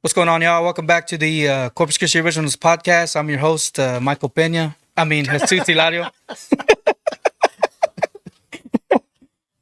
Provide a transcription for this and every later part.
What's going on, y'all? Welcome back to the Corpus Christi Originals podcast. I'm your host, Michael Pena. Jesus Hilario.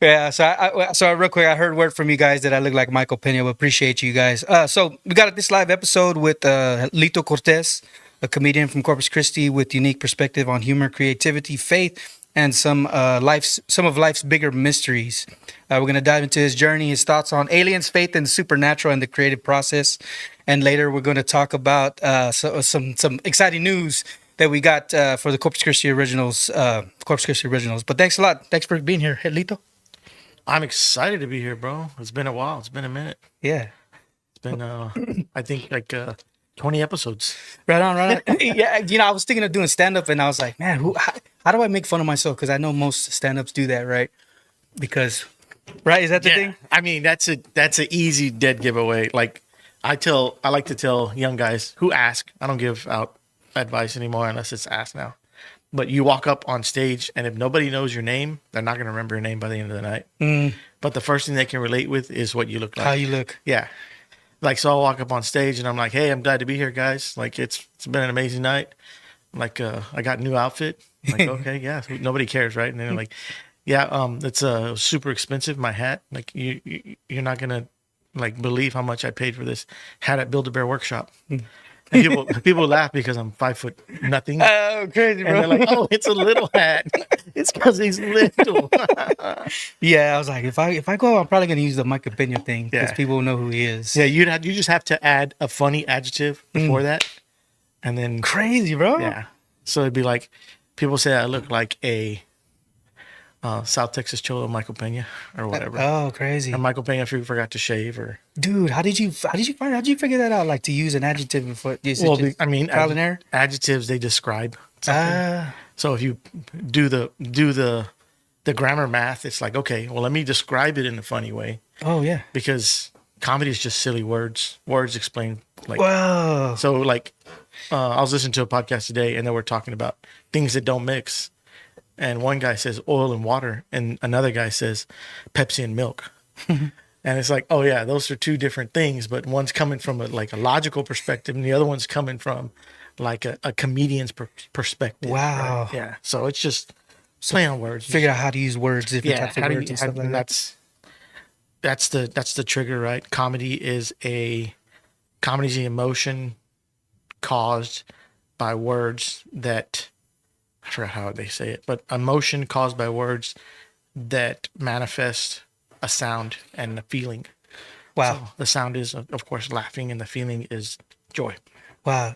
Yeah, so real quick, I heard word from you guys that I look like Michael Pena. We appreciate you guys. So we got this live episode with Lito Cortez, a comedian from Corpus Christi with unique perspective on humor, creativity, faith, and some of life's bigger mysteries. We're going to dive into his journey, his thoughts on aliens, faith, and supernatural, and the creative process. And later, we're going to talk about some exciting news that we got for the Corpus Christi Originals. But thanks a lot. Thanks for being here, hey, Lito. I'm excited to be here, bro. It's been a while. It's been a minute. Yeah. It's been, I think, 20 episodes. Right on. Yeah, I was thinking of doing stand-up, and I was like, man, how do I make fun of myself? Because I know most stand-ups do that, right? Because, right? Is that the thing? I mean, that's an easy dead giveaway. Like, I like to tell young guys who ask. I don't give out advice anymore unless it's asked now. But you walk up on stage, and if nobody knows your name, they're not going to remember your name by the end of the night. Mm. But the first thing they can relate with is what you look like. How you look. Yeah. Like, so I'll walk up on stage, and I'm like, hey, I'm glad to be here, guys. Like, it's been an amazing night. Like, I got a new outfit. I'm like, okay, yeah. Nobody cares, right? And they're like, yeah, it's super expensive, my hat. Like, you're not going to, like, believe how much I paid for this hat at Build-A-Bear Workshop. And people laugh because I'm 5 foot nothing. Oh, crazy, bro. And they're like, oh, it's a little hat. It's because he's little. Yeah, I was like, if I go, I'm probably going to use the Michael Pena thing because people will know who he is. Yeah, you just have to add a funny adjective before that. And then... Crazy, bro. Yeah. So it'd be like, people say I look like a South Texas Cholo Michael Pena or whatever. Oh, crazy. Or Michael Pena forgot to shave or... Dude, how did you figure that out? Like to use an adjective before? Trial and error? Adjectives, they describe something. So if you do the grammar math, it's like, okay, well, let me describe it in a funny way. Oh, yeah. Because comedy is just silly words. Words explain. Like, whoa. So like, I was listening to a podcast today and they were talking about things that don't mix. And one guy says oil and water, and another guy says Pepsi and milk. And it's like, oh yeah, those are two different things, but one's coming from a logical perspective, and the other one's coming from like a comedian's perspective. Wow. Right? Yeah. So it's just play on words. Figure out how to use words, different types of words and stuff like that. That's the trigger, right? Comedy is the emotion caused by words that, I forgot how they say it, but emotion caused by words that manifest a sound and a feeling. Wow. So the sound is, of course, laughing, and the feeling is joy. Wow.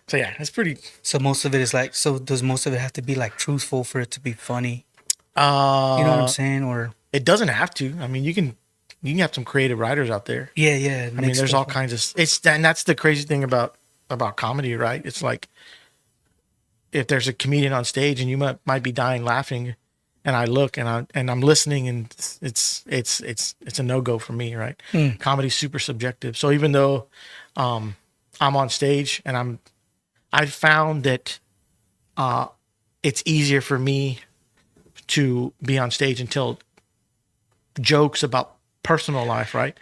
So yeah, it's pretty. So most of it is like, so does most of it have to be like truthful for it to be funny? You know what I'm saying? Or it doesn't have to. I mean, you can have some creative writers out there. Yeah. I mean, there's all kinds of, and that's the crazy thing about comedy, right? It's like, if there's a comedian on stage and you might be dying laughing, and I look and I'm listening, and it's a no-go for me, right? Comedy's super subjective. So even though I'm on stage and I found that it's easier for me to be on stage and tell jokes about personal life, right?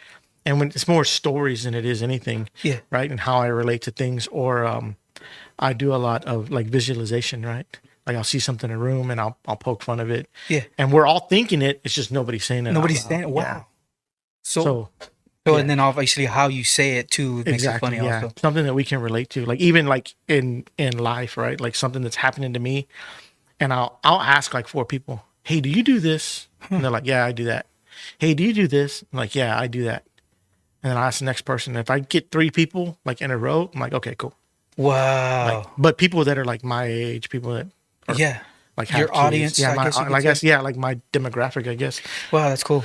And when it's more stories than it is anything, right? And how I relate to things, or I do a lot of like visualization, right? Like I'll see something in a room and I'll poke fun of it. Yeah. And we're all thinking it. It's just nobody's saying it. Nobody's saying it. Wow. Yeah. So and then obviously how you say it too makes it funny also. Something that we can relate to. Like even like in life, right? Like something that's happening to me, and I'll ask like 4 people, hey, do you do this? And they're like, yeah, I do that. Hey, do you do this? I'm like, yeah, I do that. And then I ask the next person. If I get 3 people like in a row, I'm like, okay, cool. Wow. Like, but people that are like my age, people that are like your kids, audience, I guess like my demographic, I guess. Wow, that's cool.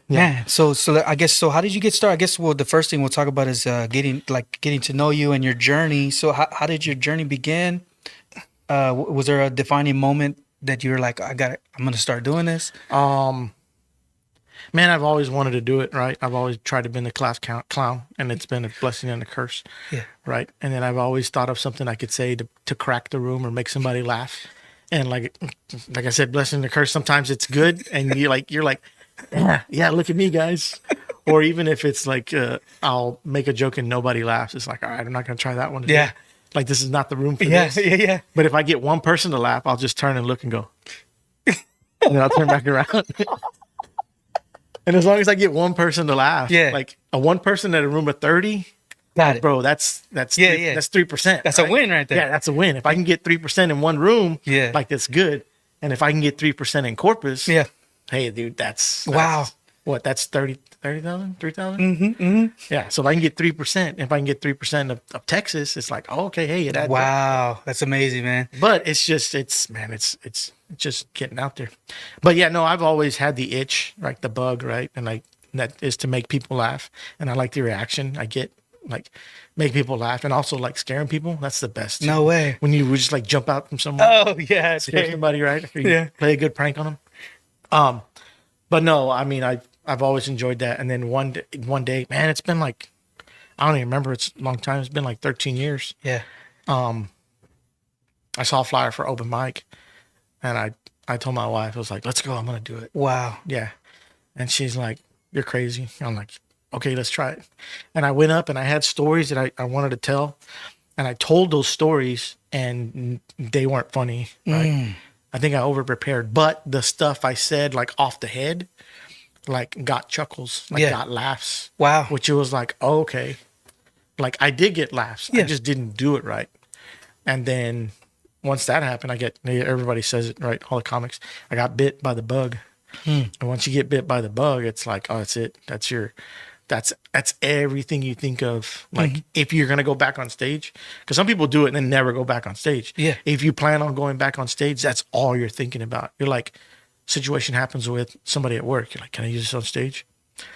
Yeah. So I guess, so how did you get started? I guess the first thing we'll talk about is getting to know you and your journey. So how did your journey begin? Was there a defining moment that you were like, I'm going to start doing this? Man, I've always wanted to do it, right? I've always tried to be the class clown, and it's been a blessing and a curse, right? And then I've always thought of something I could say to crack the room or make somebody laugh. And like I said, blessing and a curse. Sometimes it's good, and you're like, yeah, look at me, guys. Or even if it's like I'll make a joke and nobody laughs, it's like, all right, I'm not gonna try that one today. Yeah. Like this is not the room for Yeah, this. yeah. But if I get one person to laugh, I'll just turn and look and go, and then I'll turn back around. And as long as I get one person to laugh, Yeah. like a one person at a room of 30, Got it. bro, that's Yeah, yeah. that's 3%. That's a win right there. Yeah, that's a win. If I can get 3% in one room, Yeah. like that's good. And if I can get 3% in Corpus, Yeah. hey, dude, that's Wow. what, that's 30,000, 3,000? Mm-hmm, mm-hmm. Yeah. So if I can get 3%, if I can get 3% of Texas, it's like, oh, okay, hey, it adds up. Wow. That's amazing, man. But it's just, it's just getting out there. But yeah, no, I've always had the itch, like the bug, right? And like that is to make people laugh. And I like the reaction I get, like make people laugh, and also like scaring people. That's the best. No way. When you would just like jump out from somewhere, Oh, yeah. scare somebody, right? Or you Yeah. play a good prank on them. But no, I mean, I've always enjoyed that. And then one day, man, it's been like, I don't even remember. It's a long time. It's been like 13 years. Yeah. I saw a flyer for open mic, and I told my wife, I was like, let's go. I'm going to do it. Wow. Yeah. And she's like, you're crazy. I'm like, okay, let's try it. And I went up and I had stories that I wanted to tell. And I told those stories and they weren't funny. Right. I think I over prepared, but the stuff I said like off the head, like got chuckles, like Yeah. got laughs. Wow. Which it was like, oh, okay. Like I did get laughs. Yeah. I just didn't do it right. And then once that happened, everybody says it, right? All the comics, I got bit by the bug. And once you get bit by the bug, it's like, oh, that's it. That's everything you think of. Like if you're going to go back on stage, because some people do it and then never go back on stage. Yeah. If you plan on going back on stage, that's all you're thinking about. You're like, situation happens with somebody at work. You're like, can I use this on stage?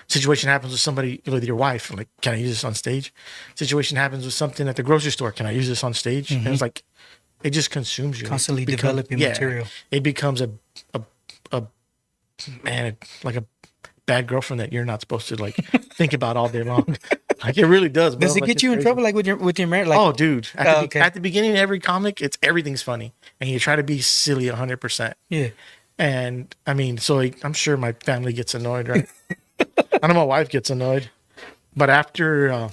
Situation happens with somebody, with your wife. Like, can I use this on stage? Situation happens with something at the grocery store. Can I use this on stage? And it's like, it just consumes you. Constantly It becomes- developing material. It becomes a man, like a bad girlfriend that you're not supposed to like think about all day long. Like it really does. Bro. Does it Like, get it's you in crazy. trouble, like with your marriage? Like, Oh, dude! Okay. At the beginning of every comic, everything's funny, and you try to be silly 100%. yeah. And I mean, so I'm sure my family gets annoyed, right? I know my wife gets annoyed, but after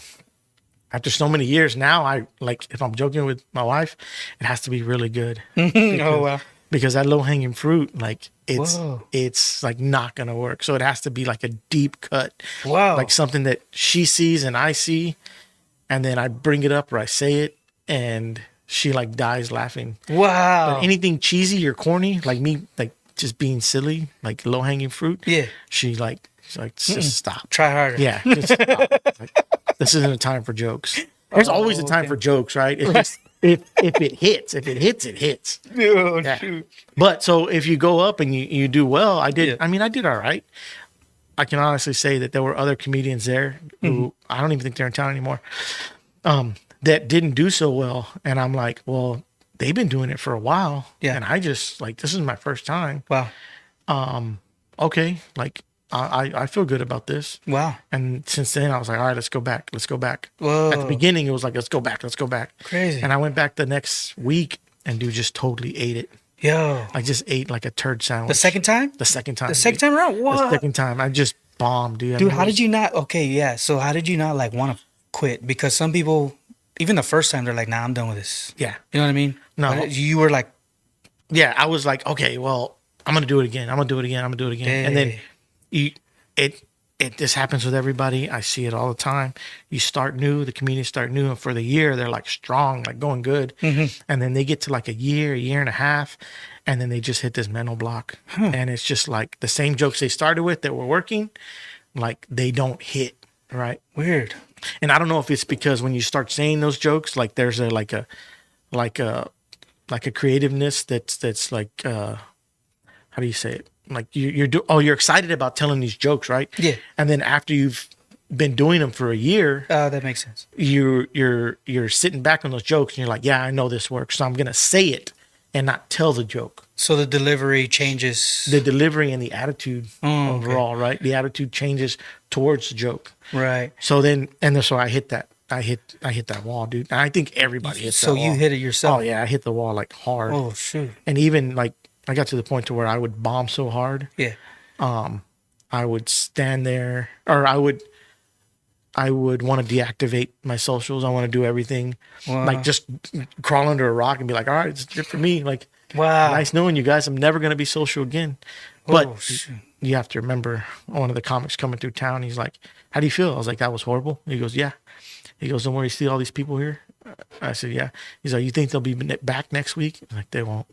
so many years now, I like if I'm joking with my wife, it has to be really good. Oh wow. Because that low hanging fruit, like Whoa. it's like not gonna work. So it has to be like a deep cut. Wow. Like something that she sees and I see, and then I bring it up or I say it, and she like dies laughing. Wow. But anything cheesy or corny, like me, like just being silly, like low hanging fruit. Yeah. She's like, just stop. Try harder. Yeah. Just stop. Like, this isn't a time for jokes. There's always a time for jokes, right? It's just, if it hits, it hits. Oh, Yeah. shoot. But so if you go up and you do well, I did. Yeah. I mean, I did all right. I can honestly say that there were other comedians there who I don't even think they're in town anymore, that didn't do so well. And I'm like, well, they've been doing it for a while. Yeah. And I just like, this is my first time. Wow. Okay. Like I feel good about this. Wow. And since then I was like, all right, let's go back. Let's go back. Whoa. At the beginning, it was like, let's go back. Let's go back. Crazy. And I went back the next week and dude just totally ate it. Yo. I just ate like a turd sandwich. The second time? The second time. The second dude. time around? What? The second time. I just bombed, dude. Dude, how did you not? Okay, yeah. So how did you not like want to quit? Because some people, even the first time, they're like, "Nah, I'm done with this." Yeah. You know what I mean? No. But you were like, Yeah. I was like, okay, well, I'm going to do it again. I'm going to do it again. I'm going to do it again. And then this happens with everybody. I see it all the time. You start new, the comedians start new, and for the year, they're like strong, like going good. And then they get to like a year and a half, and then they just hit this mental block. And it's just like the same jokes they started with that were working, like they don't hit, right? weird. And I don't know if it's because when you start saying those jokes, like there's a creativeness that's like how do you say it? Like you're excited about telling these jokes, right? Yeah. And then after you've been doing them for a year, That makes sense. you're sitting back on those jokes and you're like, yeah, I know this works, so I'm gonna say it and not tell the joke. So the delivery changes. The delivery and the attitude okay. overall, right? The attitude changes towards the joke. Right. So so I hit that. I hit that wall, dude. And I think everybody hits that So wall. you hit it yourself. Oh yeah, I hit the wall like hard. Oh shoot. And even like I got to the point to where I would bomb so hard, Yeah. I would stand there, or I would I would want to deactivate my socials. I want to do everything, Wow. like just crawl under a rock and be like, all right, it's good for me. Like, Wow. nice knowing you guys. I'm never going to be social again. Oh, But shoot. you have to remember one of the comics coming through town. He's like, how do you feel? I was like, that was horrible. He goes, yeah. He goes, don't worry, you see all these people here? I said, yeah. He's like, you think they'll be back next week? I'm like, they won't.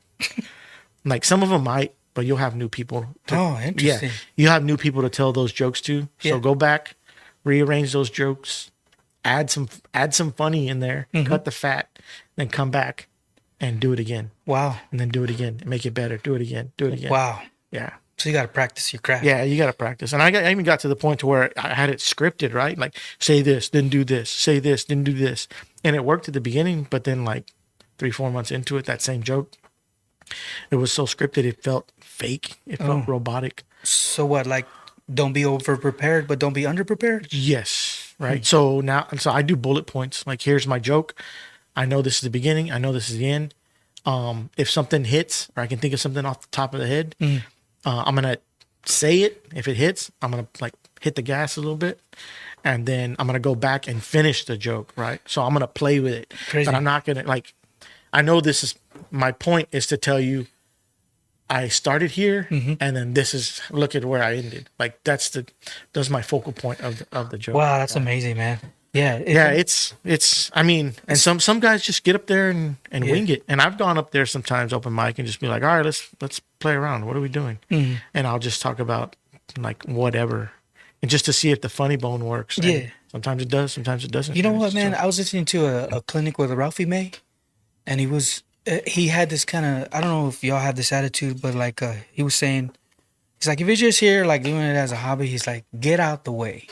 Like, some of them might, but you'll have new people. Oh, interesting. Yeah, you have new people to tell those jokes to. So Yeah. go back, rearrange those jokes, add some funny in there, cut the fat, then come back and do it again. Wow. And then do it again and make it better. Do it again. Do it again. Wow. Yeah. So you got to practice your craft. Yeah, you got to practice. And I even got to the point to where I had it scripted, right? Like, say this, then do this, say this, then do this. And it worked at the beginning, but then like 3-4 months into it, that same joke, it was so scripted, it felt fake. It felt robotic. So what? Like, don't be over prepared, but don't be under prepared. Yes. Right. So I do bullet points. Like, here's my joke. I know this is the beginning. I know this is the end. If something hits, or I can think of something off the top of the head, I'm gonna say it. If it hits, I'm gonna like hit the gas a little bit, and then I'm gonna go back and finish the joke. Right. So I'm gonna play with it, Crazy. but I'm not gonna like. I know this is my point is to tell you, I started here, and then look at where I ended. Like that's my focal point of the joke. Wow, that's amazing, man. Yeah. It's. I mean, and some guys just get up there and wing it. And I've gone up there sometimes open mic and just be like, all right, let's play around. What are we doing? And I'll just talk about like whatever, and just to see if the funny bone works. And Yeah. sometimes it does. Sometimes it doesn't. You know what, So- man? I was listening to a clinic with Ralphie May, and he had this kind of, I don't know if y'all have this attitude, but like he was saying, he's like, if you're just here like doing it as a hobby, he's like, get out the way,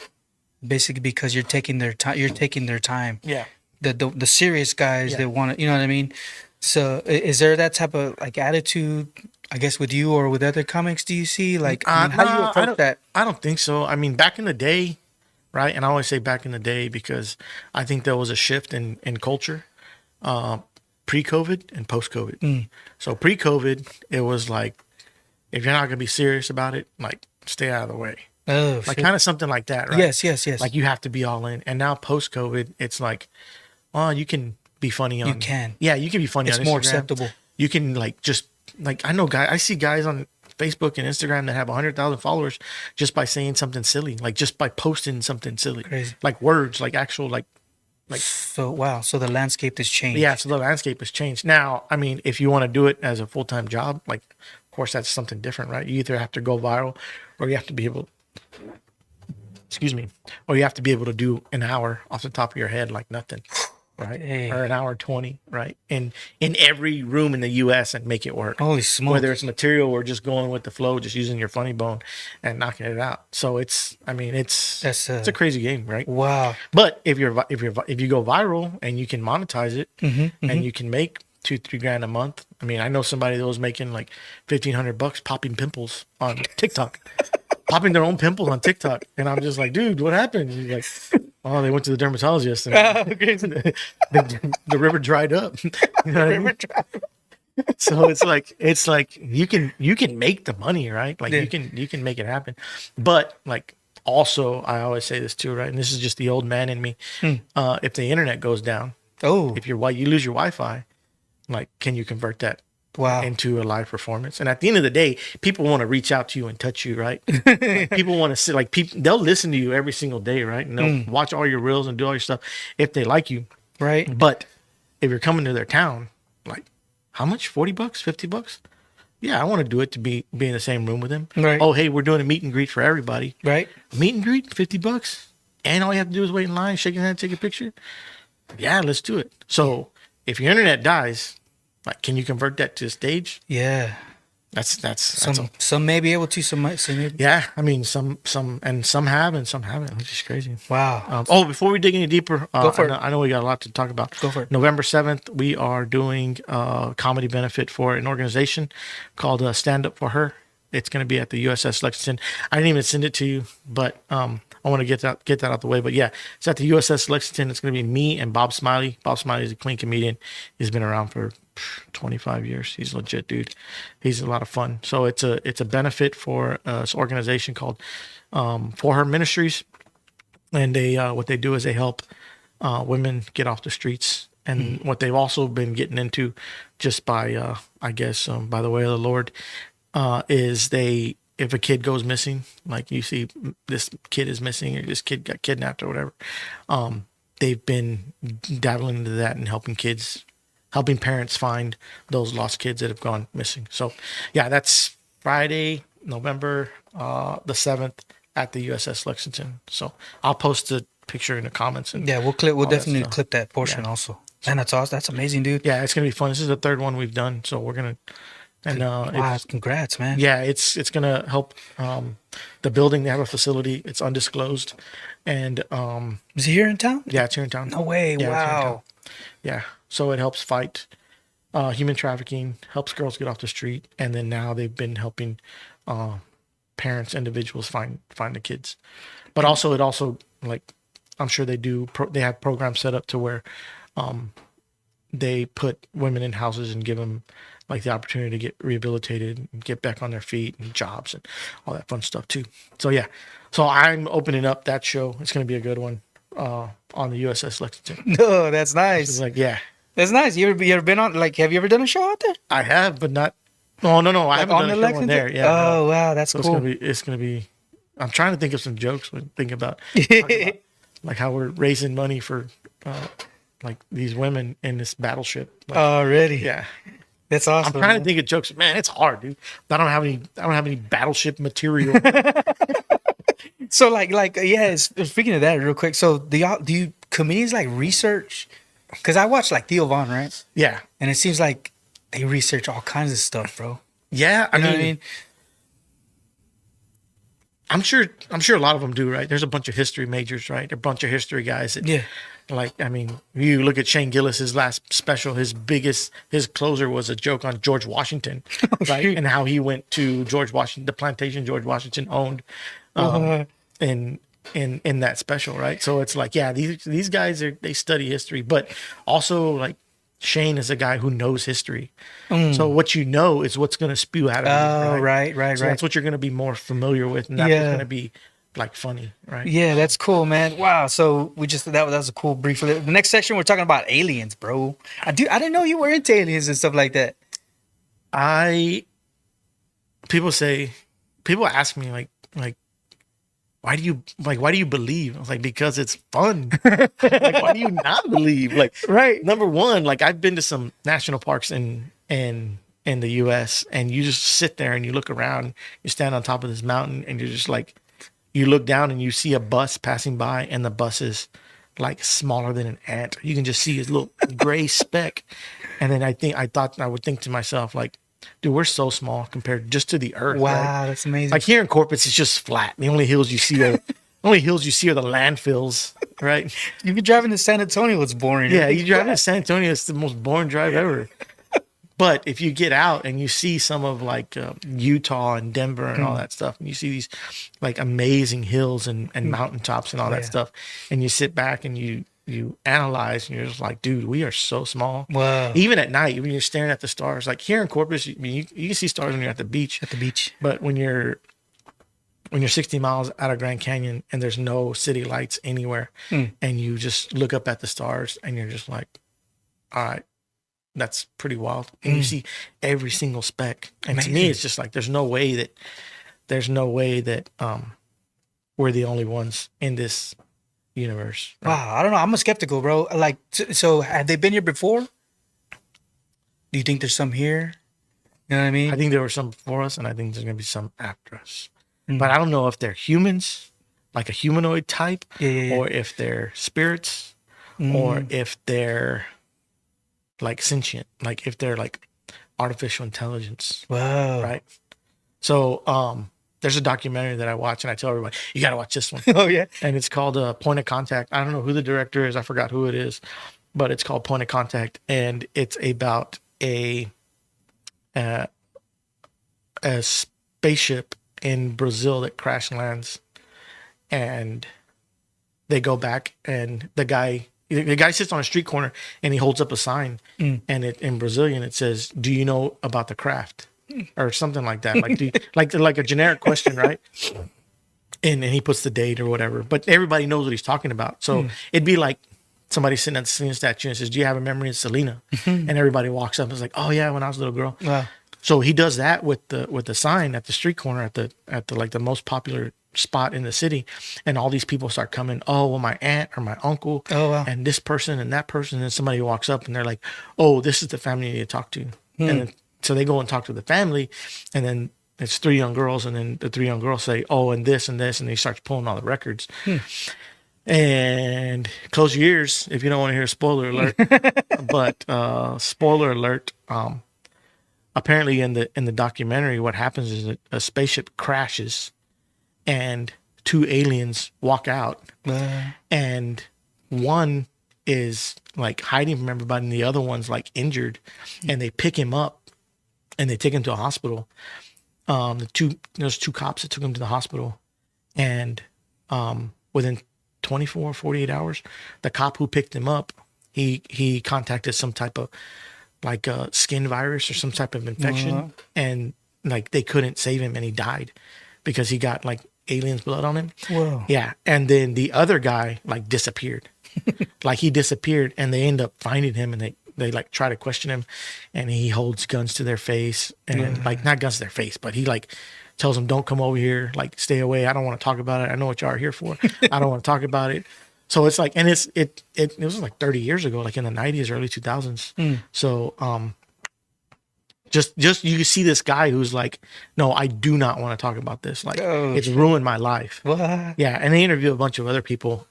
basically, because you're taking their time. You're taking their time. Yeah. The serious guys Yeah. that want to, you know what I mean? So is there that type of like attitude, I guess, with you or with other comics? Do you see like I mean, how do you approach that? I don't think so. I mean, back in the day, right? And I always say back in the day because I think there was a shift in culture, pre-COVID and post-COVID. So pre-COVID, it was like, if you're not gonna be serious about it, like stay out of the way, Oh, like shit. kind of something like that, right? Yes. Like you have to be all in. And now post-COVID, it's like, oh, you can be funny on. You can. Yeah, you can be funny. It's on more Instagram. acceptable. You can like just like I see guys on Facebook and Instagram that have 100,000 followers just by saying something silly, like just by posting something silly, Crazy. like words, like actual like. So wow. So the landscape has changed. Yeah, so the landscape has changed. Now, I mean, if you want to do it as a full-time job, like, of course, that's something different, right? You either have to go viral or you have to be able, or you have to be able to do an hour off the top of your head like nothing, right? Hey. Or an hour 20, right? In every room in the U.S. and make it work. Holy smokes. Whether it's material or just going with the flow, just using your funny bone and knocking it out. So it's a crazy game, right? Wow. But if you go viral and you can monetize it and you can make $2-3 grand a month. I mean, I know somebody that was making like $1,500 popping pimples on TikTok, popping their own pimples on TikTok. And I'm just like, dude, what happened? He's like, oh, they went to the dermatologist and the river dried up. You know what I mean? So it's like you can make the money, right? Like you can make it happen. But like also, I always say this too, right? And this is just the old man in me. If the internet goes down, if you lose your Wi-Fi, like, can you convert that into a live performance? And at the end of the day, people want to reach out to you and touch you, right? Like, people want to sit, like, people, they'll listen to you every single day, right? And they'll watch all your reels and do all your stuff if they like you, Right. But if you're coming to their town, like, how much? $40, $50? Yeah, I want to do it to be in the same room with them. Right. Oh, hey, we're doing a meet and greet for everybody. Right. Meet and greet, $50, and all you have to do is wait in line, shake your hand, take a picture. Yeah, let's do it. So if your internet dies, like, can you convert that to a stage? Yeah. That's Some may be able to. Some might. Some maybe. yeah. I mean, some have and some haven't, which is crazy. Wow. Before we dig any deeper, Go for it. I know we got a lot to talk about. Go for it. November 7th, we are doing a comedy benefit for an organization called Stand Up For Her. It's going to be at the USS Lexington. I didn't even send it to you, but I want to get that out the way. But yeah, it's at the USS Lexington. It's going to be me and Bob Smiley. Bob Smiley is a clean comedian. He's been around for 25 years. He's a legit dude. He's a lot of fun. So it's a benefit for this organization called For Her Ministries. and they what they do is they help women get off the streets. And what they've also been getting into, just by I guess by the way of the Lord, is they, if a kid goes missing, like you see this kid is missing or this kid got kidnapped or whatever, they've been dabbling into that and helping parents find those lost kids that have gone missing. So yeah, that's Friday, November the 7th at the USS Lexington. So I'll post a picture in the comments. And Yeah, we'll definitely clip that portion also. Man, that's awesome. That's amazing, dude. yeah, it's gonna be fun. This is the third one we've done, so we're gonna Wow, congrats, man. yeah, it's gonna help the building. They have a facility. It's undisclosed, and Is he here in town? yeah, it's here in town. No way. Yeah, it's here in town. Wow. Yeah, so it helps fight human trafficking, helps girls get off the street, and then now they've been helping parents, individuals find the kids. But also, it also, like, I'm sure they have programs set up to where they put women in houses and give them like the opportunity to get rehabilitated and get back on their feet and jobs and all that fun stuff too. So yeah, so I'm opening up that show. It's going to be a good one on the USS Lexington. No, that's nice. It's like, yeah, That's nice. You ever been on, like, have you ever done a show out there? I have, but not. No, I haven't on done the a show on Lexington? there. Yeah. Oh, no. wow, that's So cool. it's gonna be. I'm trying to think of some jokes. Talk about like how we're raising money for like these women in this battleship. Like, Already. yeah, That's awesome. I'm trying man. to think of jokes. Man, it's hard, dude. I don't have any battleship material. So like yeah. Speaking of that, real quick. So do you comedians like research? Because I watch like Theo Von, right? Yeah, And it seems like they research all kinds of stuff, bro. yeah. You know what I mean? I'm sure a lot of them do, right? There's a bunch of history majors, right? A bunch of history guys. That, Yeah. Like, I mean, you look at Shane Gillis's last special, his closer was a joke on George Washington, right? shoot. And how he went to George Washington, the plantation George Washington owned, in that special, right? So it's like, yeah, these guys they study history, but also like Shane is a guy who knows history. So what you know is what's going to spew out of you. Oh, right. So that's what you're going to be more familiar with, and that's what's going to be like funny, right? Yeah, that's cool, man. Wow. So that was a cool brief. The next section we're talking about aliens, bro. I didn't know you were into aliens and stuff like that. People ask me like why do you believe? I was like, because it's fun. Like, why do you not believe? Like, Right. number one, like I've been to some national parks in the US, and you just sit there and you look around, you stand on top of this mountain, and you're just like, you look down and you see a bus passing by, and the bus is like smaller than an ant. You can just see his little gray speck. And then I would think to myself, like, dude, we're so small compared just to the earth. Wow, right? that's amazing. Like here in Corpus, it's just flat. The only hills you see are the landfills, right? You be driving to San Antonio, it's boring. Yeah, you drive to San Antonio, it's the most boring drive ever. But if you get out and you see some of like Utah and Denver and all that stuff, and you see these like amazing hills and mountaintops and all that stuff, and you sit back and you analyze, and you're just like, dude, we are so small. Wow. Even at night, when you're staring at the stars, like here in Corpus, you can see stars when you're at the beach. At the beach. But when you're 60 miles out of Grand Canyon and there's no city lights anywhere, and you just look up at the stars, and you're just like, all right, that's pretty wild. And you see every single speck. And to me, it's just like, there's no way that we're the only ones in this universe. Right? Wow, I don't know. I'm a skeptical, bro. Like, so have they been here before? Do you think there's some here? You know what I mean? I think there were some before us, and I think there's going to be some after us. But I don't know if they're humans, like a humanoid type, or if they're spirits, or if they're like sentient, like if they're like artificial intelligence. Wow. Right. So there's a documentary that I watch, and I tell everybody, you got to watch this one. Oh, yeah. And it's called Point of Contact. I don't know who the director is. I forgot who it is, but it's called Point of Contact. And it's about a spaceship in Brazil that crash lands, and they go back, and the guy sits on a street corner, and he holds up a sign, and in Brazilian it says, "Do you know about the craft?" or something like that. Like like a generic question, right? and he puts the date or whatever. But everybody knows what he's talking about. So it'd be like somebody sitting at the Selena statue and says, "Do you have a memory of Selena?" And everybody walks up and is like, "Oh yeah, when I was a little girl." Wow. So he does that with the sign at the street corner at the like the most popular spot in the city, and all these people start coming. Oh, well, my aunt or my uncle, Oh, wow. and this person and that person, and somebody walks up and they're like, "Oh, this is the family you need to talk to." And then, so they go and talk to the family, and then it's 3 young girls, and then the 3 young girls say, "Oh, and this and this," and he starts pulling all the records. And close your ears if you don't want to hear a spoiler alert. But spoiler alert. Apparently in the documentary, what happens is that a spaceship crashes and 2 aliens walk out, and one is like hiding from everybody and the other one's like injured, and they pick him up and they take him to a hospital. There's 2 cops that took him to the hospital, and within 24 or 48 hours, the cop who picked him up, he contacted some type of like a skin virus or some type of infection, and like they couldn't save him, and he died because he got like aliens blood on him. Whoa. Yeah. And then the other guy like disappeared. Like he disappeared, and they end up finding him, and they like try to question him, and he holds guns to their face, and like not guns to their face, but he like tells them, "Don't come over here, like stay away. I don't want to talk about it. I know what y'all are here for. I don't want to talk about it." So it's like, and it was like 30 years ago, like in the 90s, early 2000s. So just you can see this guy who's like, "No, I do not want to talk about this. Like it's ruined my life." What? Yeah, and they interview a bunch of other people.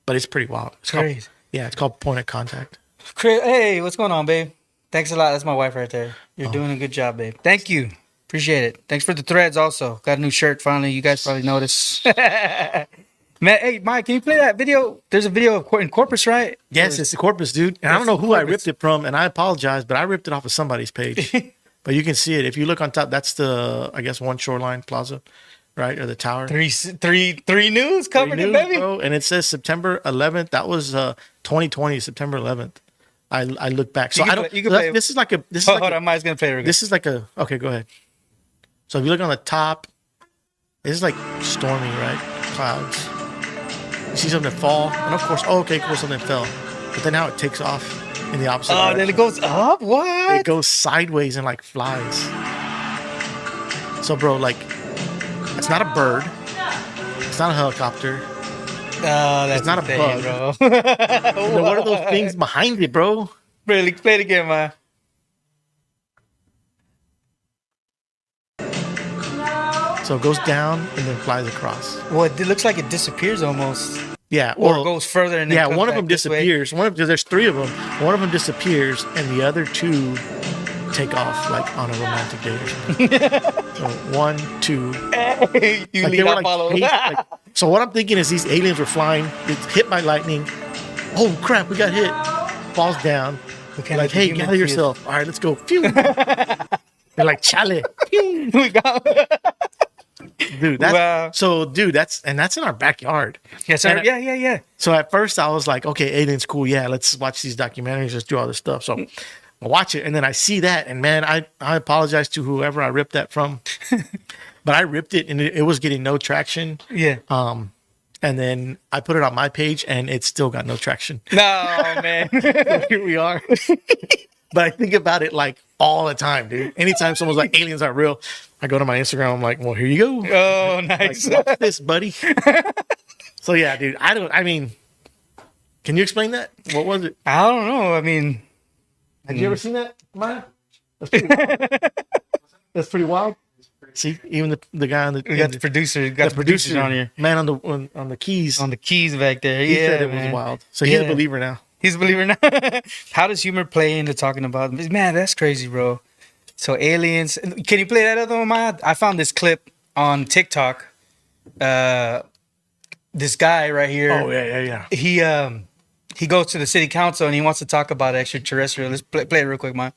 But it's pretty wild. It's Crazy. It's called Point of Contact. Hey, what's going on, babe? Thanks a lot. That's my wife right there. You're doing a good job, babe. Thank you. Appreciate it. Thanks for the threads also. Got a new shirt finally. You guys probably noticed. Man, hey, Mike, can you play that video? There's a video in Corpus, right? Yes, it's the Corpus, dude. And I don't know who I ripped it from, and I apologize, but I ripped it off of somebody's page. But you can see it. If you look on top, that's the, I guess, One Shoreline Plaza, right? Or the tower. Three news covered it, baby. Bro. And it says September 11th. That was 2020, September 11th. I look back. So this is like a, hold on, Mike's going to play it. This is like a, okay, go ahead. So if you look on the top, this is like stormy, right? Clouds. You see something fall, and of course, okay, cool, something fell. But then now it takes off in the opposite direction. Then it goes up? What? It goes sideways and like flies. So, bro, like, it's not a bird. It's not a helicopter. That's it's not insane, a bug, bro. What are those things behind it, bro? Really, play it again, man. So it goes down and then flies across. Well, it looks like it disappears almost. Yeah, or it goes further and then comes one of back them this way. disappears. There's 3 of them. One of them disappears, and the other 2 take off like on a romantic date or something. So 1, 2. Hey, you like lead, I like, follow. So what I'm thinking is these aliens were flying. It's hit by lightning. Oh crap! We got hit. Falls down. Like, hey, gather yourself. All right, let's go. Phew. They're like, chale. We got. Dude, that's in our backyard. Yes, sir. Yeah. So at first I was like, okay, aliens, cool. Yeah, let's watch these documentaries. Let's do all this stuff. So I watch it, and then I see that, and man, I apologize to whoever I ripped that from, but I ripped it, and it was getting no traction. Yeah. And then I put it on my page, and it still got no traction. No, man. So here we are. But I think about it like all the time, dude. Anytime someone's like, aliens aren't real, I go to my Instagram. I'm like, well, here you go. Oh, nice. Like, watch this, buddy. So yeah, dude. I mean, can you explain that? What was it? I don't know. I mean, have you ever seen that, Maya? That's pretty wild. See, even the guy on the we got the producer. Got the producer on here. Man on the keys. On the keys back there. He yeah, said it was wild. So he's a believer now. He's a believer now. How does humor play into talking about? Man, that's crazy, bro. So aliens. Can you play that other one, Maya? I found this clip on TikTok. This guy right here. Oh yeah. He goes to the city council and he wants to talk about extraterrestrial. Let's play it real quick, Maya.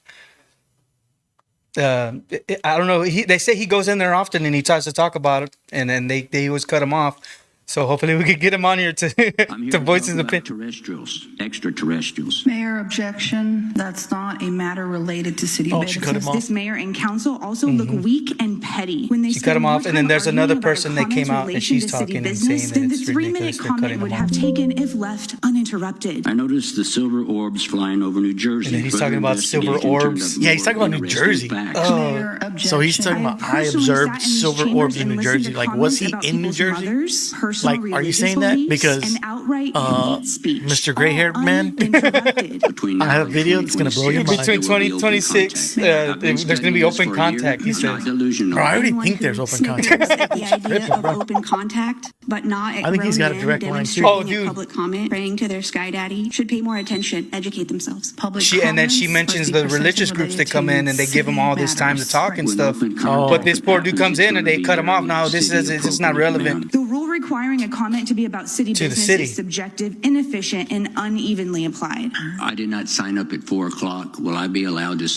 I don't know. They say he goes in there often and he tries to talk about it, and then they always cut him off. So hopefully we can get him on here to I'm here to to voice talk his about opinion. extraterrestrials. Mayor, objection. That's not a matter related to city She cut him business. off. This mayor and council also look weak and petty when they She cut him spend more off, and then time there's arguing another about a person that came comment's out and relation she's to city talking and business saying that than the it's 3-minute ridiculous. They're cutting comment would him have off. taken if left uninterrupted. I noticed the silver orbs flying over New Jersey. And then he's Further talking about silver investigation turned orbs. up Yeah, he's more talking about New interesting Jersey. facts. Mayor, objection. So he's talking about, I personally observed sat in these silver chambers orbs in and New listened Jersey. to Like, was comments he about in New people's Jersey? mothers, personal Like, are you religious saying that? beliefs, Because, and outright hate speech, Mr. Gray-haired all man? uninterrupted. Between I now have a and video that's gonna blow your 2026, mind. Between there will be open 2026, contact. I've been there's going to be studying this open for a year. contact, he It's not says. delusional. Bro, I already Anyone think who there's open snickers contact. at the idea of open contact, but not at I think he's grown got a men direct line, too. demonstrating Oh, a dude. public comment, praying to their sky daddy, should pay more attention, educate themselves. Public And then she comments mentions must be the religious precisely groups that related come in to and they give them all this city time to matters. talk and With stuff. open contact, But this what poor dude happens comes is in and gonna they be cut him off. very No, this city is it's not appropriate, relevant. man. The rule requiring a comment to be about city To the business city. is subjective, inefficient, and unevenly applied. I did not sign up at 4:00. Will I be allowed to?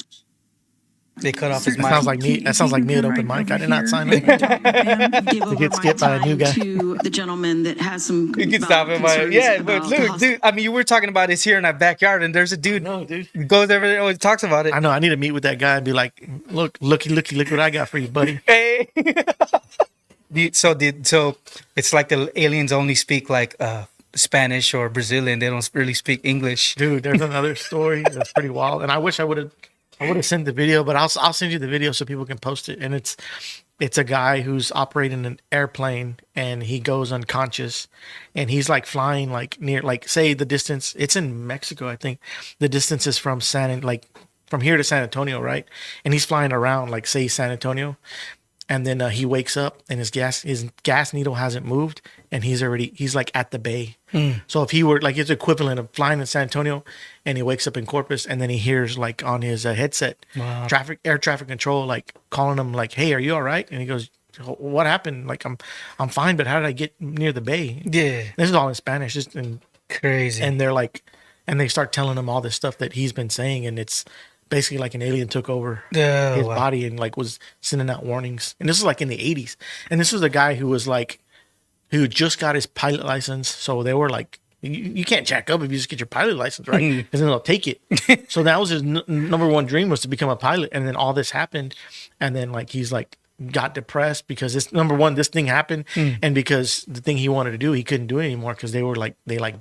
They cut off his That mic. sounds like me. That sounds like me at open mic. I did not sign up. Give over get my skipped by a new time guy. to the gentleman that has some You can stop it by concerns yeah, but about the look, dude. I mean, you were talking about this here in our backyard, and there's a dude No, dude. who goes over there, always talks about it. I know. I need to meet with that guy and be like, look what I got for you, buddy. Hey. So it's like the aliens only speak like Spanish or Brazilian. They don't really speak English. Dude, there's another story that's pretty wild. And I wish I would have sent the video, but I'll send you the video so people can post it. And it's a guy who's operating an airplane and he goes unconscious and he's like flying like near, like say the distance, it's in Mexico, I think. The distance is from from here to San Antonio, right? And he's flying around like say San Antonio. And then he wakes up and his gas needle hasn't moved and he's like at the bay. So if he were like his equivalent of flying in San Antonio and he wakes up in Corpus and then he hears like on his headset, Wow. air traffic control, like calling him like, "Hey, are you all right?" And he goes, "What happened? Like I'm fine, but how did I get near the bay?" Yeah, This is all in Spanish. crazy. And they're like, and they start telling him all this stuff that he's been saying. And it's basically like an alien took over Oh, his wow. body and like was sending out warnings. And this was like in the 80s. And this was a guy who was like, who just got his pilot license. So they were like, you can't jack up if you just get your pilot license, right? Because then they'll take it. So that was his number one dream, was to become a pilot. And then all this happened. And then like, he's like, got depressed because this thing happened. And because the thing he wanted to do, he couldn't do it anymore because they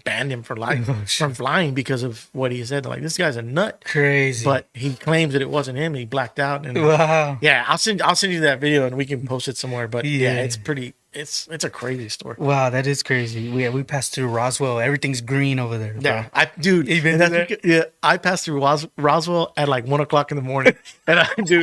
banned him for life from flying because of what he said. Like, this guy's a nut. Crazy. But he claims that it wasn't him. He blacked out. And wow. yeah, I'll send you that video and we can post it somewhere. But yeah, Yeah. it's pretty. It's a crazy story. Wow, that is crazy. We passed through Roswell. Everything's green over there. Bro. Yeah, Even I passed through Roswell at like 1:00 in the morning, and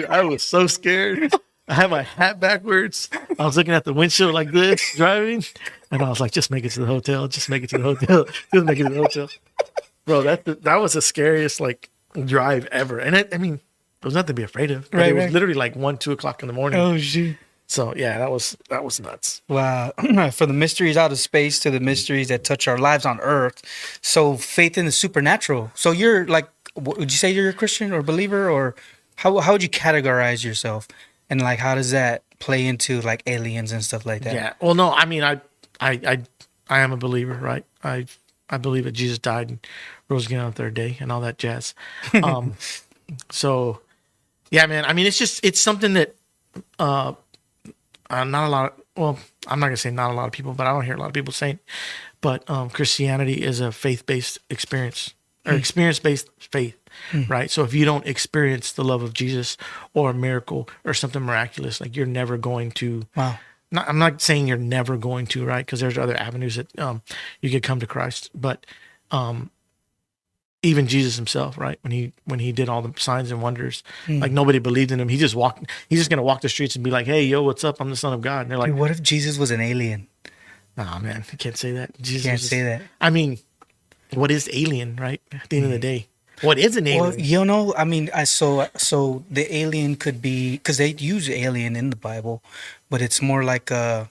I was so scared. I had my hat backwards. I was looking at the windshield like this, driving, and I was like, "Just make it to the hotel. Just make it to the hotel. Just make it to the hotel." Bro, that was the scariest like drive ever, and I mean, there was nothing to be afraid of. But Right, it was right. literally like 1-2 in the morning. Oh shoot. So yeah, that was nuts. Wow. From the mysteries out of space to the mysteries that touch our lives on Earth. So faith in the supernatural. So you're like, would you say you're a Christian or believer, or how would you categorize yourself? And like, how does that play into like aliens and stuff like that? Yeah. Well, no, I mean, I am a believer, right? I believe that Jesus died and rose again on the third day and all that jazz. So yeah, man. I mean, it's something that not a lot. Well, I'm not gonna say not a lot of people, but I don't hear a lot of people saying. But Christianity is a faith-based experience or experience-based faith, right? So if you don't experience the love of Jesus or a miracle or something miraculous, like you're never going to. Wow. I'm not saying you're never going to, right? Because there's other avenues that you could come to Christ, but even Jesus himself, right? When he did all the signs and wonders, like nobody believed in him. He's just gonna walk the streets and be like, "Hey, yo, what's up? I'm the Son of God." And they're like, Dude, what if Jesus was an alien? "Nah, man, you can't say that." Jesus Can't was- say that. I mean, what is alien, right? At the end of the day, what is an alien? Well, you know, I mean, so the alien could be, because they use alien in the Bible, but it's more like a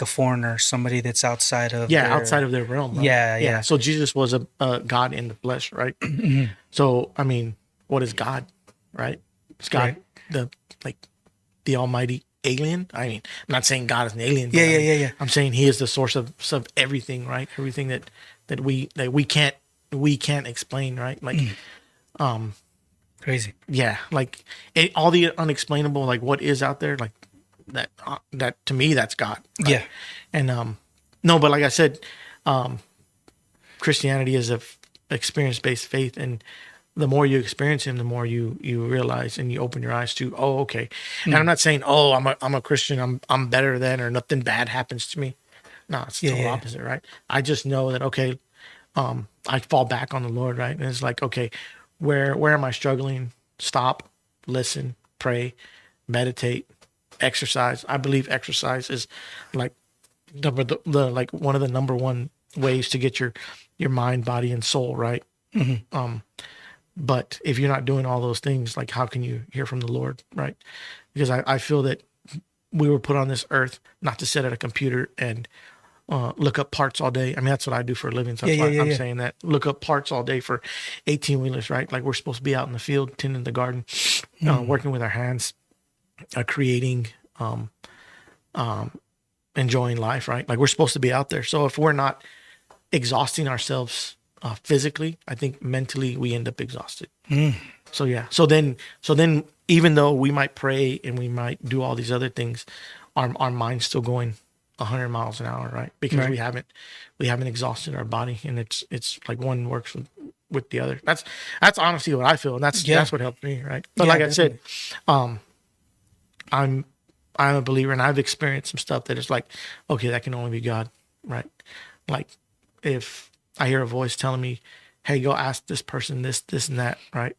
foreigner, somebody that's outside of outside of their realm. Right? Yeah. So Jesus was a God in the flesh, right? So I mean, what is God, right? It's God, Right. the Almighty alien. I mean, I'm not saying God is an alien. Yeah, but I mean, yeah. I'm saying He is the source of everything, right? Everything that we can't explain, right? Like, Crazy. yeah, like all the unexplainable, like what is out there, like that to me, that's God. Right? Yeah. And no, but like I said, Christianity is a experience based faith, and the more you experience Him, the more you realize and you open your eyes to, oh, okay. And I'm not saying, oh, I'm a Christian, I'm better than, or nothing bad happens to me. No, it's the total opposite, right? I just know that, okay, I fall back on the Lord, right? And it's like, okay, where am I struggling? Stop, listen, pray, meditate, exercise. I believe exercise is like the like one of the number one ways to get your mind, body, and soul right. But if you're not doing all those things, like how can you hear from the Lord, right? Because I feel that we were put on this earth not to sit at a computer and look up parts all day. I mean, that's what I do for a living. So that's why I'm saying that. Look up parts all day for 18-wheelers, right? Like we're supposed to be out in the field, tending the garden, working with our hands, creating, enjoying life, right? Like we're supposed to be out there. So if we're not exhausting ourselves physically, I think mentally we end up exhausted. So yeah. So then even though we might pray and we might do all these other things, our mind's still going 100 miles an hour, right? Because we haven't exhausted our body, and it's like one works with the other. That's honestly what I feel, and that's what helped me, right? But like definitely. I said, I'm a believer, and I've experienced some stuff that is like, okay, that can only be God, right? Like if I hear a voice telling me, hey, go ask this person this, and that, right?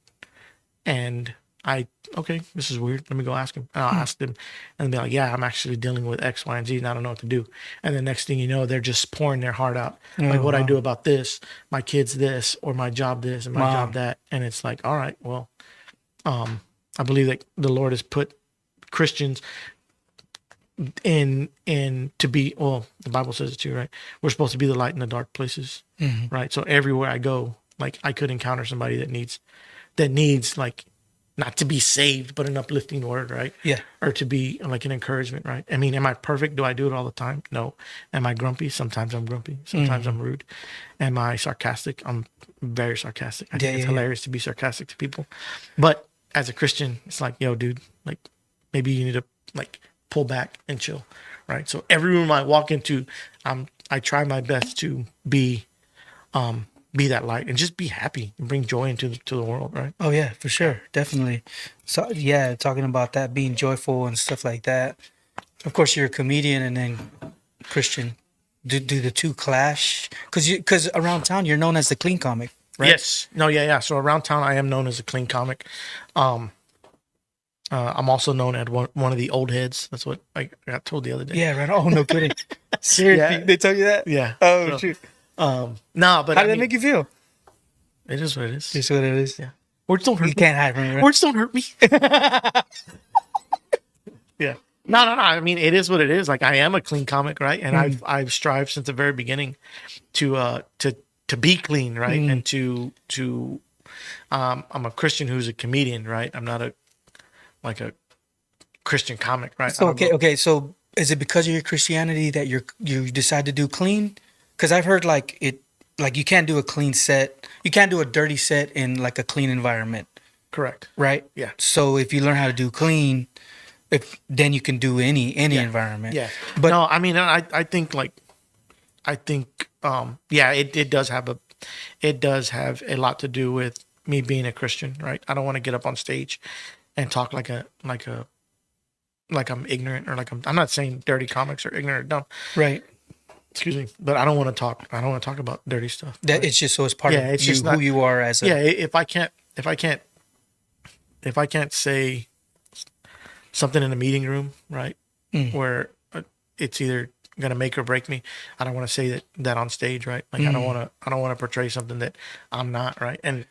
And okay, this is weird. Let me go ask him. And I'll ask them and be like, yeah, I'm actually dealing with X, Y, and Z, and I don't know what to do. And the next thing you know, they're just pouring their heart out. Like what I do about this, my kids this, or my job this, and my job that. And it's like, all right, well, I believe that the Lord has put Christians in to be, well, the Bible says it too, right? We're supposed to be the light in the dark places, right? So everywhere I go, like I could encounter somebody that needs like not to be saved, but an uplifting word, right? Yeah. Or to be like an encouragement, right? I mean, am I perfect? Do I do it all the time? No. Am I grumpy? Sometimes I'm grumpy. Sometimes I'm rude. Am I sarcastic? I'm very sarcastic. I think it's hilarious to be sarcastic to people. But as a Christian, it's like, yo, dude, like maybe you need to like pull back and chill, right? So every room I walk into, I try my best to be that light and just be happy and bring joy into the world, right? Oh yeah, for sure, definitely. So yeah, talking about that, being joyful and stuff like that. Of course, you're a comedian and then Christian. Do the two clash? Because around town you're known as the clean comic, right? Yes. No. Yeah. So around town I am known as a clean comic. I'm also known as one of the old heads. That's what I got told the other day. Yeah, right. Oh, no kidding. Seriously, they tell you that? Yeah. Oh, so, shoot. No, but how did that make you feel? It is what it is. It's what it is. Yeah. Words don't hurt me. You can't hide from it. Right? Words don't hurt me. Yeah. No. I mean, it is what it is. Like I am a clean comic, right? And I've strived since the very beginning to be clean, right? And to I'm a Christian who's a comedian, right? I'm not a Christian comic, right? So okay. So is it because of your Christianity that you decide to do clean? Because I've heard like you can't do a clean set, you can't do a dirty set in like a clean environment. Correct. Right. Yeah. So if you learn how to do clean, then you can do any environment. Yeah. But no, I mean, I think it does have a lot to do with me being a Christian, right? I don't want to get up on stage and talk like I'm ignorant or like I'm not saying dirty comics are ignorant or dumb. Right. Excuse me, but I don't want to talk about dirty stuff. That it's just so it's part of it's you, just not, who you are as a if I can't say something in a meeting room, right, where it's either gonna make or break me, I don't want to say that on stage, right? Like I don't want to portray something that I'm not, right? And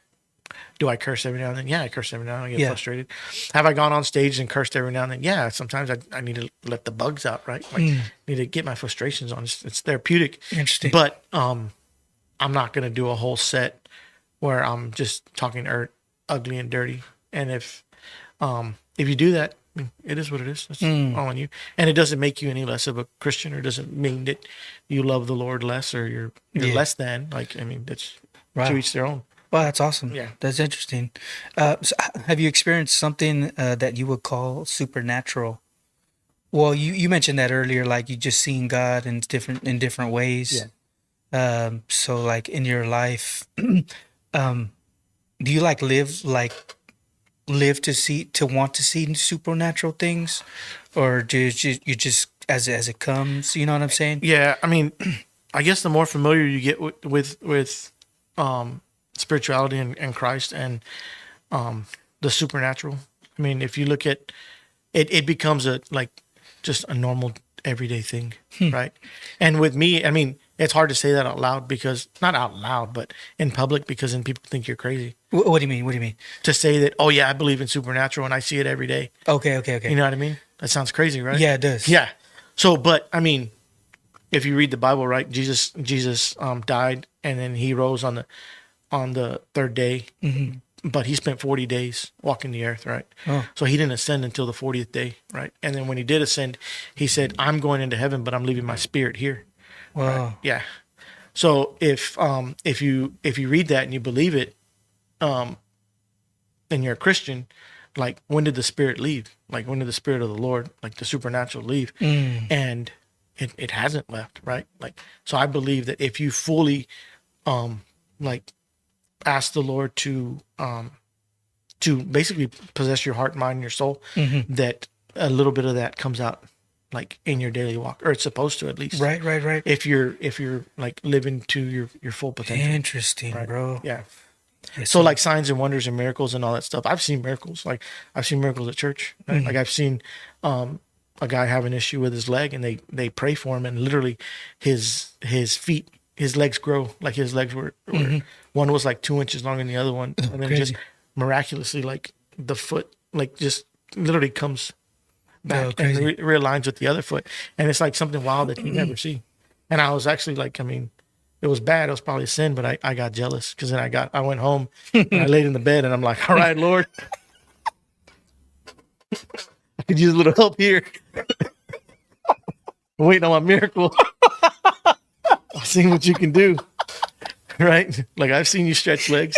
do I curse every now and then? Yeah, I curse every now and then. I get frustrated. Have I gone on stage and cursed every now and then? Yeah, sometimes I need to let the bugs out, right? Like need to get my frustrations on. It's therapeutic. Interesting. But I'm not going to do a whole set where I'm just talking ugly and dirty. And if you do that, I mean, it is what it is. It's all on you. And it doesn't make you any less of a Christian, or doesn't mean that you love the Lord less, or you're less than. Like, I mean, that's Wow. to each their own. Well, that's awesome. Yeah. That's interesting. So have you experienced something that you would call supernatural? Well, you mentioned that earlier, like you just seen God in different ways. Yeah. So like in your life, do you like live to want to see supernatural things, or do you just as it comes? You know what I'm saying? Yeah, I mean, I guess the more familiar you get with spirituality and Christ and the supernatural. I mean, if you look at it, it becomes just a normal everyday thing, right? And with me, I mean, it's hard to say that out loud, because not out loud, but in public, because then people think you're crazy. What do you mean? What do you mean? To say that, oh yeah, I believe in supernatural and I see it every day. Okay. You know what I mean? That sounds crazy, right? Yeah, it does. Yeah. So, but I mean, if you read the Bible, right, Jesus died, and then he rose on the third day, but he spent 40 days walking the earth, right? Oh. So he didn't ascend until the 40th day, right? And then when he did ascend, he said, "I'm going into heaven, but I'm leaving my spirit here." Wow. Right? Yeah. So if you read that and you believe it, and you're a Christian, like, when did the spirit leave? Like, when did the spirit of the Lord, like the supernatural, leave? And it hasn't left, right? Like, so I believe that if you fully like ask the Lord to basically possess your heart, mind, and your soul, that a little bit of that comes out, like, in your daily walk, or it's supposed to, at least. Right. If you're like living to your full potential. Interesting, Right? bro. Yeah. Yes, So sir. like signs and wonders and miracles and all that stuff. I've seen miracles. Like, I've seen miracles at church. Right? Like, I've seen a guy have an issue with his leg, and they pray for him, and literally his feet, his legs grow. Like, his legs were one was like 2 inches longer than the other one, and then crazy. just miraculously, like, the foot, like, just literally comes back and crazy. realigns with the other foot, and it's like something wild that you never see. And I was actually like, I mean, it was bad. It was probably a sin, but I got jealous, because then I went home and I laid in the bed, and I'm like, all right, Lord, I could use a little help here. I'm waiting on my miracle. I've seen what you can do, right? Like, I've seen you stretch legs.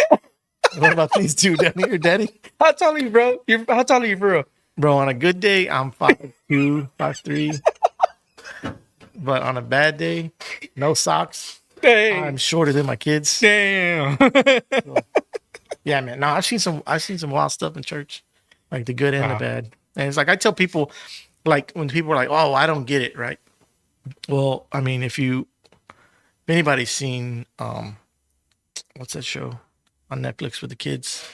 What about these two down here, Daddy? How tall are you, bro? How tall are you, bro? Bro, on a good day, I'm 5'2", 5'3". But on a bad day, no socks, Dang. I'm shorter than my kids. Damn. Yeah, man. No, I've seen some wild stuff in church, like the good and the Wow. bad. And it's like, I tell people, like, when people are like, "Oh, I don't get it," right? Well, I mean, if anybody's seen what's that show on Netflix with the kids,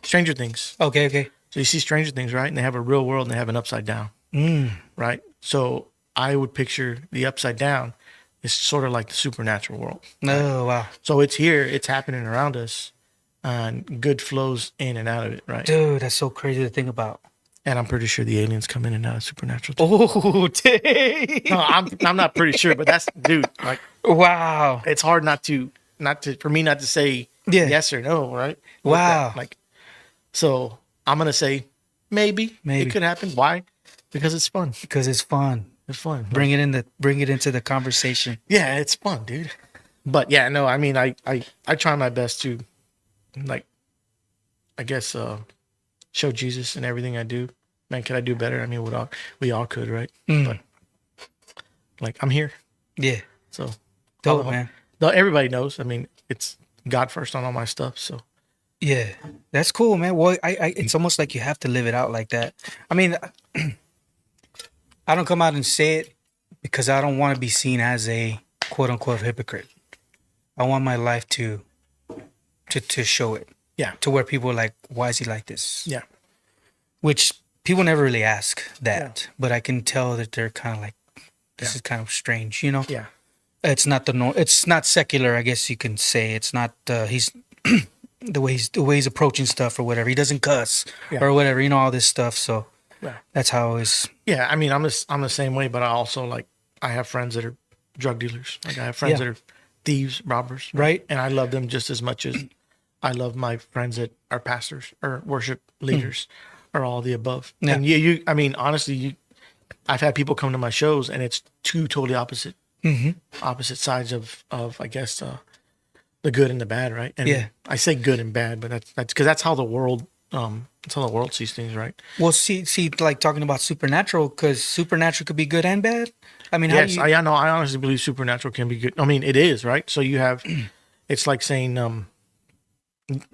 Stranger Things. Okay. So you see Stranger Things, right? And they have a real world and they have an upside down, right? So I would picture the upside down is sort of like the supernatural world. Oh, wow. So it's here, it's happening around us, and good flows in and out of it, right? Dude, that's so crazy to think about. And I'm pretty sure the aliens come in and out of supernatural too. Oh, dang. No, I'm not pretty sure, but that's, dude, like, Wow. it's hard for me not to say Yeah. yes or no, right? With Wow. that, like, so I'm gonna say maybe it could happen. Why? Because it's fun. Because it's fun. It's fun. Bring it into the conversation. Yeah, it's fun, dude. But yeah, no, I mean, I try my best to, like, I guess, show Jesus in everything I do. Man, could I do better? I mean, we all could, right? But, like, I'm here, Yeah. so Dope, man. though everybody knows. I mean, it's God first on all my stuff. So Yeah. That's cool, man. Well, it's almost like you have to live it out like that. I mean, I don't come out and say it because I don't want to be seen as a quote unquote hypocrite. I want my life to show it. Yeah. To where people are like, why is he like this? yeah, Which people never really ask that, but I can tell that they're kind of like, this is kind of strange, you know? yeah, It's not it's not secular, I guess you can say. It's not he's the way he's approaching stuff or whatever. He doesn't cuss or whatever, you know, all this stuff. So yeah. that's how it's Yeah, I mean, I'm the same way, but I also, like, I have friends that are drug dealers. Like, I have friends that are thieves, robbers, Right. And I love them just as much as I love my friends that are pastors or worship leaders or all the above. Yeah. And I mean, honestly, I've had people come to my shows and it's two totally opposite, opposite sides of I guess, the good and the bad, right? And Yeah. I say good and bad, but that's because that's how the world sees things, right? Well, see, like talking about supernatural, because supernatural could be good and bad. I mean, Yes, how do you, I know. I honestly believe supernatural can be good. I mean, it is, right? So you have, it's like saying,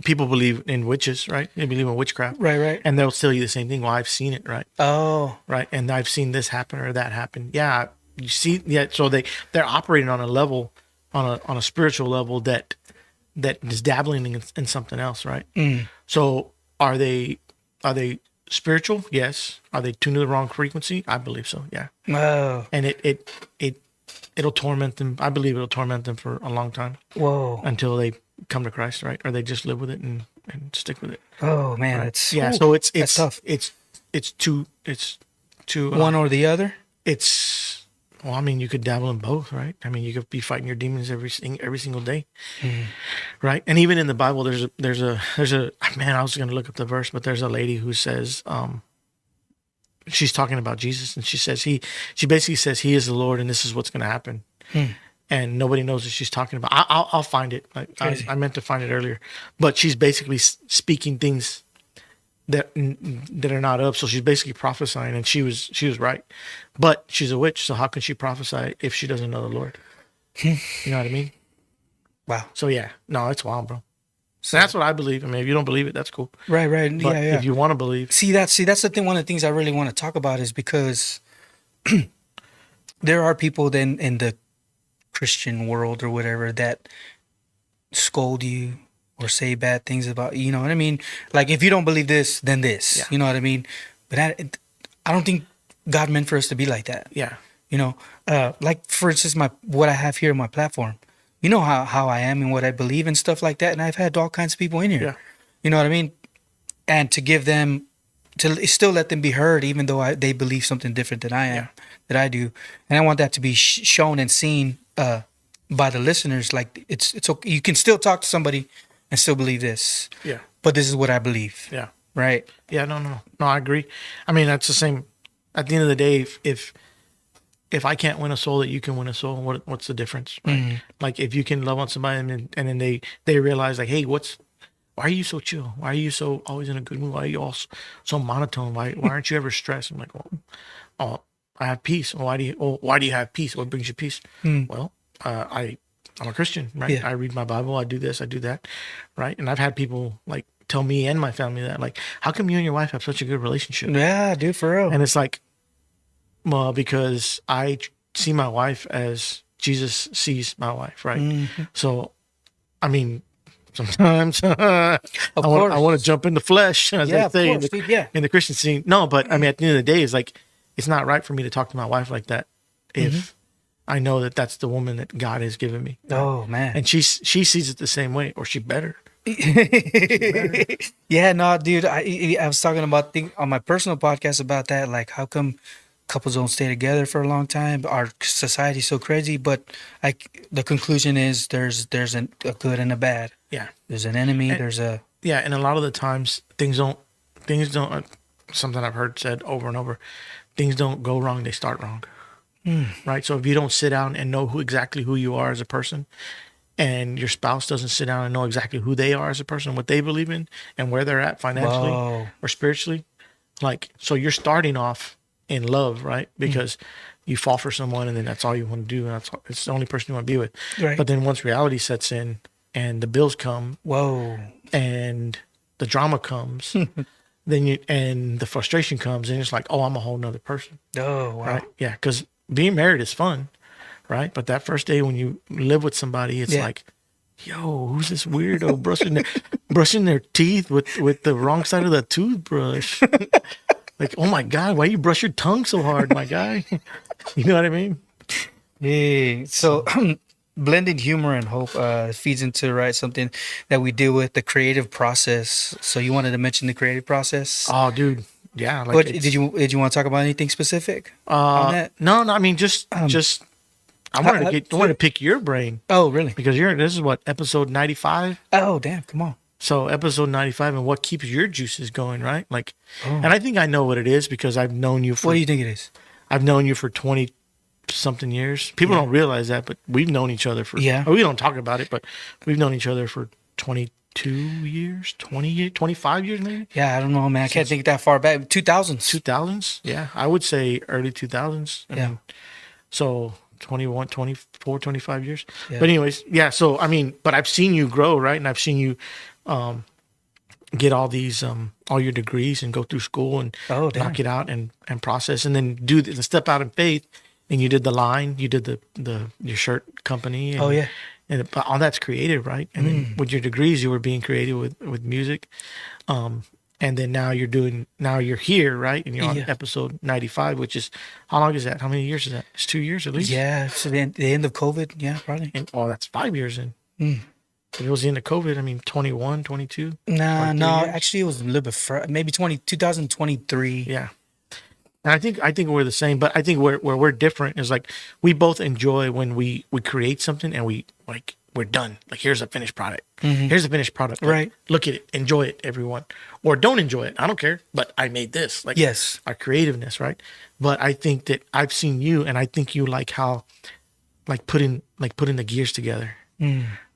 people believe in witches, right? They believe in witchcraft, right. and they'll tell you the same thing. Well, I've seen it, right? Oh, Right, and I've seen this happen or that happen. Yeah, you see, yeah. So they're operating on a level, on a spiritual level that is dabbling in something else, right? So are they spiritual? Yes. Are they tuned to the wrong frequency? I believe so. Yeah. oh, And it'll torment them. I believe it'll torment them for a long time whoa, until they come to Christ, right? Or they just live with it and stick with it. oh man, it's Yeah. ooh, So it's tough. It's too One or the other. well, I mean, you could dabble in both, right? I mean, you could be fighting your demons every single day, right? And even in the Bible, there's a man. I was going to look up the verse, but there's a lady who says, she's talking about Jesus, and she says she basically says he is the Lord, and this is what's going to happen, and nobody knows what she's talking about. I'll find it. I meant to find it earlier, but she's basically speaking things that are not up. So she's basically prophesying, and she was right, but she's a witch. So how can she prophesy if she doesn't know the Lord? You know what I mean? Wow. So yeah, no, it's wild, bro. So that's what I believe. I mean, if you don't believe it, that's cool. Right. But Yeah. if you want to believe, See that's the thing. One of the things I really want to talk about is because there are people then in the Christian world or whatever that scold you or say bad things about you. You know what I mean? Like if you don't believe this, then this. Yeah. You know what I mean? But I don't think God meant for us to be like that. yeah, You know, like for instance, what I have here on my platform. You know how I am and what I believe and stuff like that. And I've had all kinds of people in here. Yeah. You know what I mean? And to give them, to still let them be heard, even though they believe something different than I am, that I do. And I want that to be shown and seen by the listeners. Like it's okay. You can still talk to somebody and still believe this. yeah, But this is what I believe. yeah, Right? yeah. No, I agree. I mean, that's the same. At the end of the day, if I can't win a soul, that you can win a soul, what's the difference? Right? Like if you can love on somebody and then they realize like, hey, why are you so chill? Why are you so always in a good mood? Why are you all so monotone? Why aren't you ever stressed? I'm like, oh, I have peace. Why do you have peace? What brings you peace? Well, I'm a Christian, right? Yeah. I read my Bible. I do this. I do that, right? And I've had people like tell me and my family that, like, how come you and your wife have such a good relationship? Yeah, dude, for real. And it's like, well, because I see my wife as Jesus sees my wife, right? So, I mean, sometimes I want to jump in the flesh, as Yeah, they say of course, dude, yeah. in the Christian scene. No, but I mean, at the end of the day, it's like, it's not right for me to talk to my wife like that if I know that that's the woman that God has given me. Oh, man. And she sees it the same way, or she better. Yeah, no, dude. I was talking about on my personal podcast about that. Like, how come couples don't stay together for a long time? Our society's so crazy. But the conclusion is there's a good and a bad. Yeah. There's an enemy. There's a Yeah, and a lot of the times things don't. Something I've heard said over and over. Things don't go wrong; they start wrong. Right. So if you don't sit down and know exactly who you are as a person, and your spouse doesn't sit down and know exactly who they are as a person, what they believe in, and where they're at financially Whoa. or spiritually, like, so you're starting off in love, right? Because you fall for someone, and then that's all you want to do, and it's the only person you want to be with. Right. But then once reality sets in, and the bills come, whoa. and the drama comes, then and the frustration comes, and it's like, oh, I'm a whole nother person, Oh, wow. right? Yeah, because being married is fun, right? But that first day when you live with somebody, it's like, yo, who's this weirdo brushing their teeth with the wrong side of the toothbrush? Like, oh my God, why you brush your tongue so hard, my guy? You know what I mean? Yeah. So blending humor and hope feeds into something that we deal with, the creative process. So you wanted to mention the creative process? Oh, dude, yeah. Like, But did you want to talk about anything specific on that? No. I mean, just I wanted to pick your brain Oh, really? because this is what, episode 95. Oh, damn! Come on. So episode 95, and what keeps your juices going, right? Like, and I think I know what it is because I've known you for. What do you think it is? I've known you for 20 something years. People don't realize that, but we've known each other for. Yeah. We don't talk about it, but we've known each other for 22 years, 20 years, 25 years maybe. Yeah, I don't know, man. I can't think that far back. 2000s. 2000s, yeah, I would say early 2000s. I Yeah. mean, so 21, 24, 25 years. Yeah. But anyways, yeah. So I mean, but I've seen you grow, right? And I've seen you get all these all your degrees and go through school and Oh, damn. knock it out and process, and then do the step out in faith. And you did the line, you did the your shirt company. And, Oh, yeah. and all that's creative, right? And then with your degrees, you were being creative with music. And then now you're here, right? And you're on Yeah. episode 95, which is, how long is that? How many years is that? It's 2 years at least. Yeah, so the end of COVID. Yeah, probably. And that's 5 years in. If it was the end of COVID, I mean, 21, 22. Nah, Or 3 no, years? actually, it was a little bit maybe 2023. Yeah. And I think we're the same, but I think where we're different is like we both enjoy when we create something and we're done. Like, here's a finished product. Here's a finished product. Like, Right. look at it. Enjoy it, everyone. Or don't enjoy it. I don't care. But I made this. Like, Yes. our creativeness, right? But I think that I've seen you, and I think you like how, putting the gears together,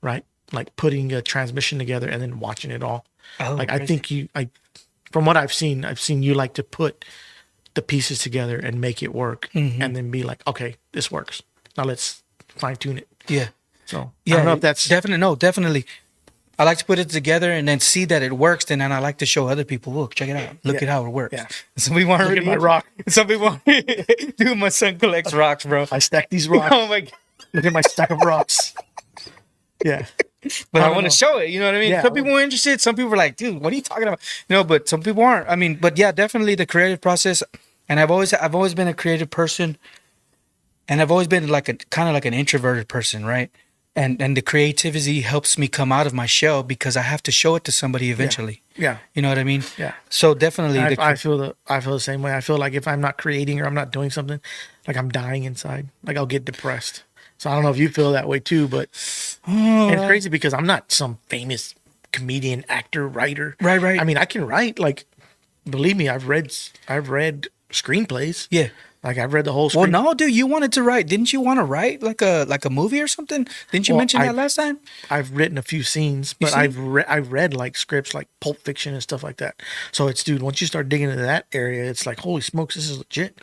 right? Like putting a transmission together and then watching it all. Oh, like, I crazy. think from what I've seen you like to put the pieces together and make it work, and then be like, okay, this works. Now let's fine tune it. Yeah. So Yeah. I don't know if that's definitely. I like to put it together and then see that it works. Then I like to show other people, look, check it out. Look Yeah. at how it works. Yeah. Some people aren't Look at really my rock. Some people aren't. Dude, my son collects rocks, bro. I stack these rocks. Oh my god. Look at my stack of rocks. Yeah. But I don't want know. to show it. You know what I mean? Yeah. Some people are interested. Some people are like, dude, what are you talking about? But some people aren't. I mean, but yeah, definitely the creative process. And I've always been a creative person, and I've always been like kind of like an introverted person, right? And the creativity helps me come out of my shell because I have to show it to somebody eventually. Yeah. You know what I mean? Yeah. So definitely, I feel the same way. I feel like if I'm not creating or I'm not doing something, like I'm dying inside. Like I'll get depressed. So I don't know if you feel that way too, but and it's crazy because I'm not some famous comedian, actor, writer. Right. I mean, I can write. Like, believe me, I've read screenplays. yeah. Like, I've read the whole Well, screen. no, dude, you wanted to write. Didn't you want to write like a movie or something? Didn't you Well, mention that last time? I've written a few scenes, but see? I've read like scripts like Pulp Fiction and stuff like that. So it's, dude, once you start digging into that area, it's like, holy smokes, this is legit.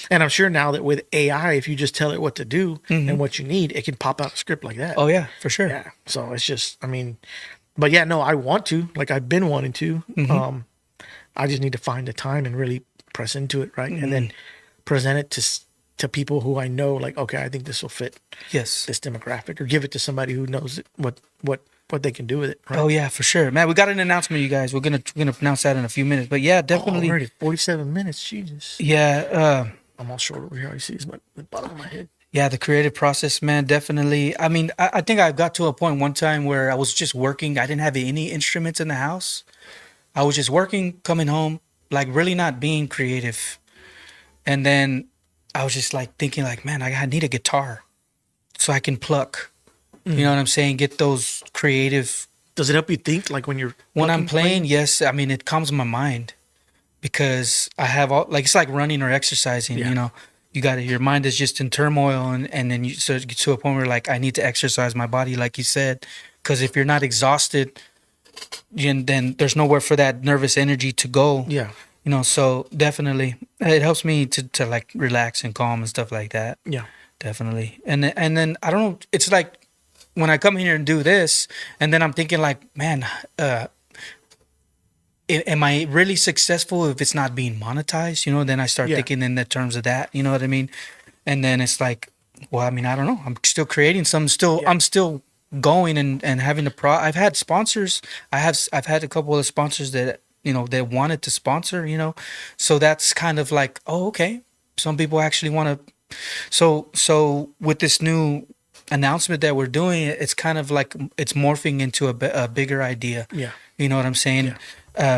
And I'm sure now that with AI, if you just tell it what to do and what you need, it can pop out a script like that. Oh yeah, for sure. Yeah. So it's just, I mean, but yeah, no, I want to. Like, I've been wanting to. I just need to find the time and really press into it, right? And then present it to people who I know, like, okay, I think this will fit Yes. this demographic, or give it to somebody who knows what they can do with it. Right? Oh yeah, for sure, man. We got an announcement, you guys. We're gonna announce that in a few minutes. But yeah, definitely. Already 47 minutes. Jesus. Yeah. I'm all short over here. All you see is the bottom of my head. Yeah, the creative process, man, definitely. I mean, I think I got to a point one time where I was just working. I didn't have any instruments in the house. I was just working, coming home, like really not being creative. And then I was just like thinking like, man, I need a guitar so I can pluck. You know what I'm saying? Get those creative. Does it help you think, like, when you're When I'm plucking, playing, yes. I mean, it calms my mind because I have all, like, it's like running or exercising, Yeah. you know. You got your mind is just in turmoil, and then you get to a point where, like, I need to exercise my body, like you said, because if you're not exhausted, then there's nowhere for that nervous energy to go. Yeah. You know, so definitely it helps me to like relax and calm and stuff like that. Yeah. Definitely. And then I don't know, it's like when I come here and do this, and then I'm thinking like, man, am I really successful if it's not being monetized? You know, then I start Yeah. thinking in the terms of that, you know what I mean? And then it's like, well, I mean, I don't know. I'm still creating some, I'm still going and having I've had sponsors. I've had a couple of sponsors that, you know, they wanted to sponsor, you know? So that's kind of like, oh, okay. Some people actually want to. So with this new announcement that we're doing, it's kind of like it's morphing into a bigger idea. Yeah. You know what I'm saying?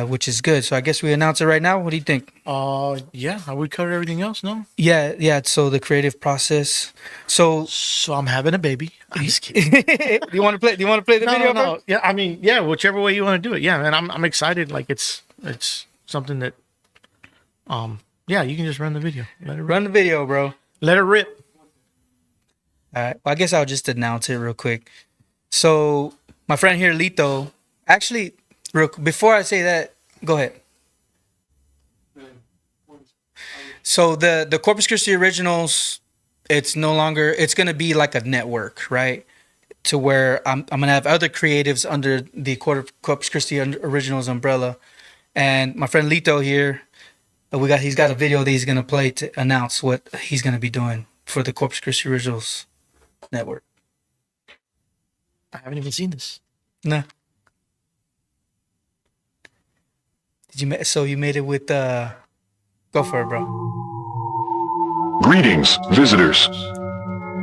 which is good. So I guess we announce it right now. What do you think? Yeah, we covered everything else, no? Yeah. So the creative process. So So I'm having a baby. I'm just kidding. do you want to play? Do you want to play the video? bro? No. Yeah, I mean, yeah, whichever way you want to do it. Yeah, man, I'm excited. Like it's something that, yeah, you can just run the video. Let it rip. Run the video, bro. Let it rip. All right. Well, I guess I'll just announce it real quick. So my friend here, Lito, actually, before I say that, go ahead. So the Corpus Christi Originals, it's no longer. It's gonna be like a network, right? To where I'm gonna have other creatives under the Corpus Christi Originals umbrella, and my friend Lito here, he's got a video that he's gonna play to announce what he's gonna be doing for the Corpus Christi Originals Network. I haven't even seen this. Nah. So you made it with go for it, bro. Greetings, visitors.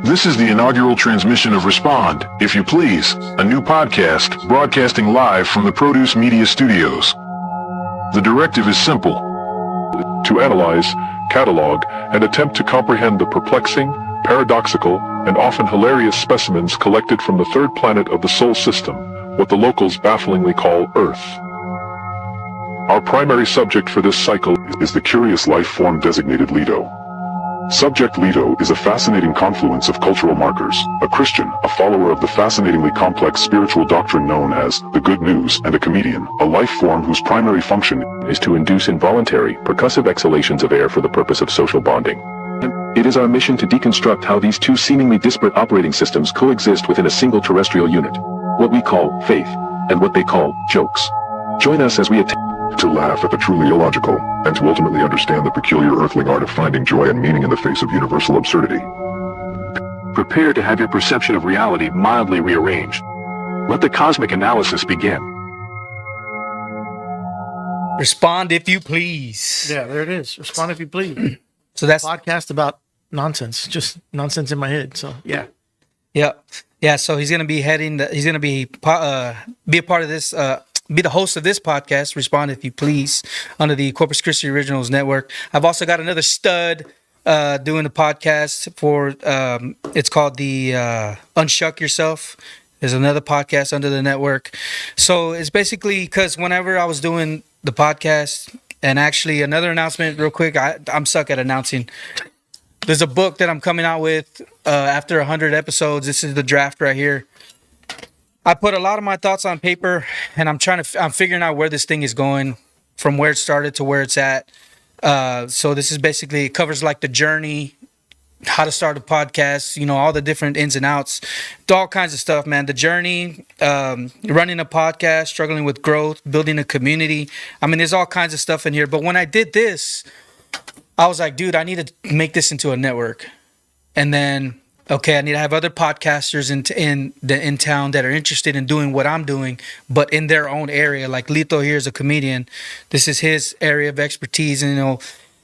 This is the inaugural transmission of Respond, If You Please, a new podcast broadcasting live from the Produce Media Studios. The directive is simple: to analyze, catalog, and attempt to comprehend the perplexing, paradoxical, and often hilarious specimens collected from the third planet of the Sol system, what the locals bafflingly call Earth. Our primary subject for this cycle is the curious life form designated Lito. Subject Lito is a fascinating confluence of cultural markers, a Christian, a follower of the fascinatingly complex spiritual doctrine known as the good news, and a comedian, a life form whose primary function is to induce involuntary, percussive exhalations of air for the purpose of social bonding. It is our mission to deconstruct how these two seemingly disparate operating systems coexist within a single terrestrial unit, what we call faith, and what they call jokes. Join us as we attempt to laugh at the truly illogical, and to ultimately understand the peculiar earthling art of finding joy and meaning in the face of universal absurdity. Prepare to have your perception of reality mildly rearranged. Let the cosmic analysis begin. Respond if you please. Yeah, there it is. Respond if you please. So that's Podcast about nonsense, just nonsense in my head. So yeah. yeah. So he's gonna be he's gonna be a part of this. Be the host of this podcast, Respond If You Please, under the Corpus Christi Originals Network. I've also got another stud doing the podcast for, it's called the Unshuck Yourself. There's another podcast under the network. So it's basically because whenever I was doing the podcast, and actually another announcement real quick, I'm stuck at announcing. There's a book that I'm coming out with after 100 episodes. This is the draft right here. I put a lot of my thoughts on paper, and I'm figuring out where this thing is going, from where it started to where it's at. So this is basically, it covers like the journey, how to start a podcast, all the different ins and outs, all kinds of stuff, man. The journey, running a podcast, struggling with growth, building a community. I mean, there's all kinds of stuff in here. But when I did this, I was like, dude, I need to make this into a network. And then, okay, I need to have other podcasters in town that are interested in doing what I'm doing, but in their own area. Like Lito here is a comedian. This is his area of expertise, and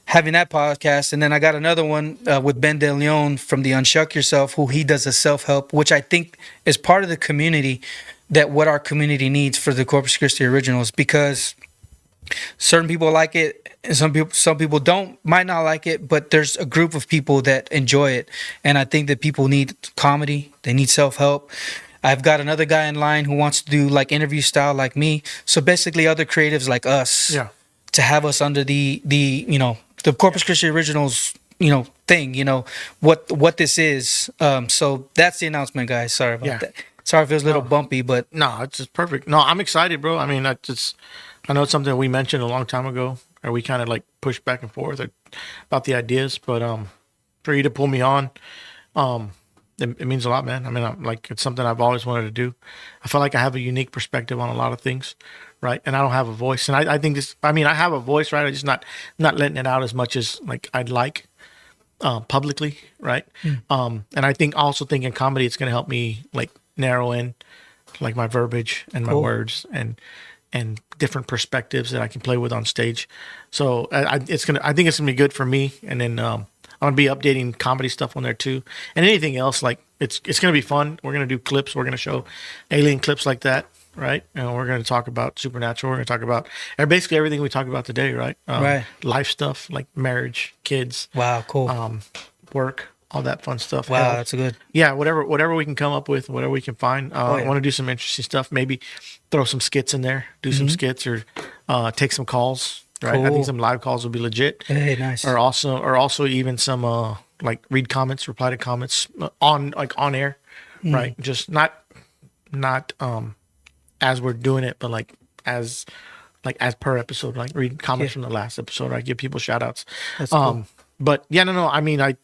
having that podcast. And then I got another one with Ben De Leon from the Unshuck Yourself, who he does a self-help, which I think is part of the community, that what our community needs for the Corpus Christi Originals, because certain people like it and some people might not like it, but there's a group of people that enjoy it. And I think that people need comedy, they need self-help. I've got another guy in line who wants to do like interview style like me. So basically other creatives like us, to have us under the Corpus Christi Originals thing, what this is. So that's the announcement, guys. Sorry about that. Sorry if it was a little bumpy, but no, it's just perfect. No, I'm excited, bro. I mean, I know it's something we mentioned a long time ago, or we kind of like pushed back and forth about the ideas, but for you to pull me on, it means a lot, man. I mean, it's something I've always wanted to do. I feel like I have a unique perspective on a lot of things, right? And I don't have a voice, and I think I have a voice, right? I'm just not letting it out as much as like I'd like publicly, right? And I also think in comedy, it's going to help me like narrow in like my verbiage and my words and different perspectives that I can play with on stage. So I think it's gonna be good for me. And then I'm gonna be updating comedy stuff on there too, and anything else. Like it's gonna be fun. We're gonna do clips. We're gonna show alien clips like that. right? And we're going to talk about supernatural. We're going to talk about basically everything we talk about today, right? Right. Life stuff like marriage, kids, Wow, cool. work, all that fun stuff. Wow, health. that's good. Yeah, whatever we can come up with, whatever we can find. yeah. I want to do some interesting stuff. Maybe throw some skits in there, do some skits, or take some calls. Right, I Cool. think some live calls will be legit. Hey, nice. Or also even some like read comments, reply to comments on air, right? Just not as we're doing it, but as per episode, like read comments from the last episode. I give people shout outs. That's cool. But yeah, no. I mean, I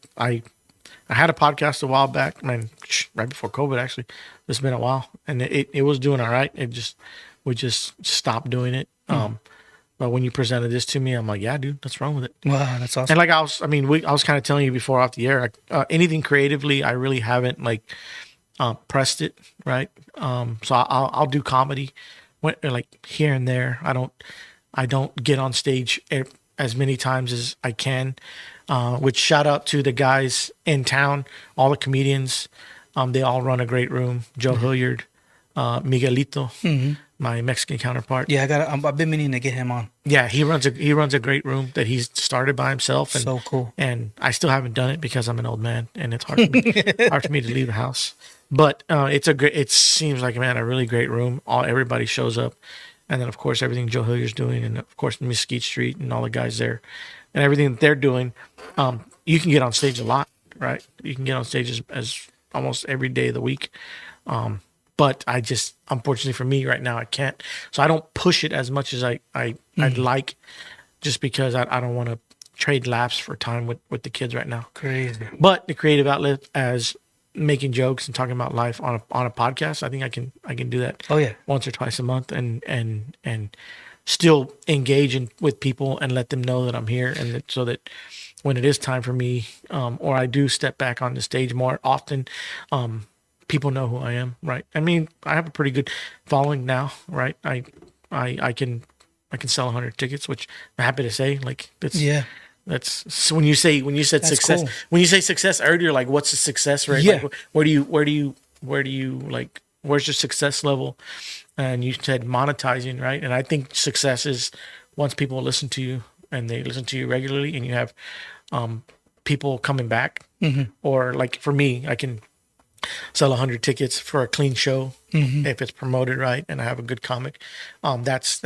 had a podcast a while back, man, right before COVID. Actually, it's been a while, and it was doing all right. We just stopped doing it. But when you presented this to me, I'm like, yeah, dude, what's wrong with it? Wow, that's awesome. And like I was kind of telling you before off the air, anything creatively, I really haven't pressed it, right? So I'll do comedy, like here and there. I don't get on stage as many times as I can. Which shout out to the guys in town, all the comedians. They all run a great room. Joe Hilliard, Miguelito, my Mexican counterpart. Yeah, I've been meaning to get him on. Yeah, he runs a great room that he's started by himself. And, So cool. And I still haven't done it because I'm an old man and it's hard for me to leave the house. But it seems like, man, a really great room. Everybody shows up. And then of course everything Joe Hilliard's doing, and of course Mesquite Street and all the guys there and everything that they're doing, you can get on stage a lot, right? You can get on stage as almost every day of the week. But I just, unfortunately for me right now, I can't. So I don't push it as much as I'd like, just because I don't want to trade laughs for time with the kids right now. Crazy. But the creative outlet as making jokes and talking about life on a podcast, I think I can do that. Oh yeah. Once or twice a month and still engage with people and let them know that I'm here, and so that when it is time for me, or I do step back on the stage more often, people know who I am, right? I mean, I have a pretty good following now, right? I can sell 100 tickets, which I'm happy to say. Like that's so when you said That's success. cool. When you say success earlier, like what's the success rate? Yeah. Like, where do you like? Where's your success level? And you said monetizing, right? And I think success is once people listen to you and they listen to you regularly, and you have people coming back. Or like for me, I can sell 100 tickets for a clean show if it's promoted right and I have a good comic. That's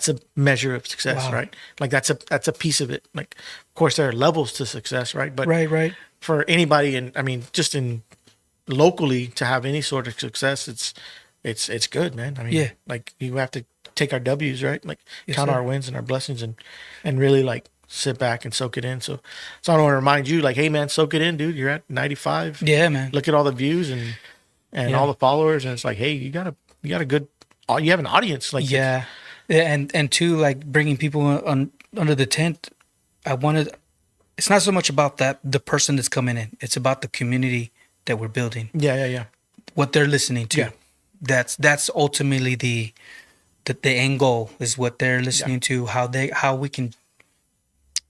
a measure of success, Wow. right? Like that's a piece of it. Like, of course, there are levels to success, right? But Right. for anybody, and I mean, just in locally to have any sort of success, it's good, man. I mean, Yeah. like you have to take our W's, right? Like Yes, count sir. our wins and our blessings, and really like sit back and soak it in. So I want to remind you, like, hey man, soak it in, dude. You're at 95. Yeah, man. Look at all the views and Yeah. all the followers, and it's like, hey, you have an audience, like Yeah, and two, like bringing people under the tent. It's not so much about the person that's coming in. It's about the community that we're building. yeah. What they're listening to. Yeah. That's ultimately the end goal is what they're listening to. How we can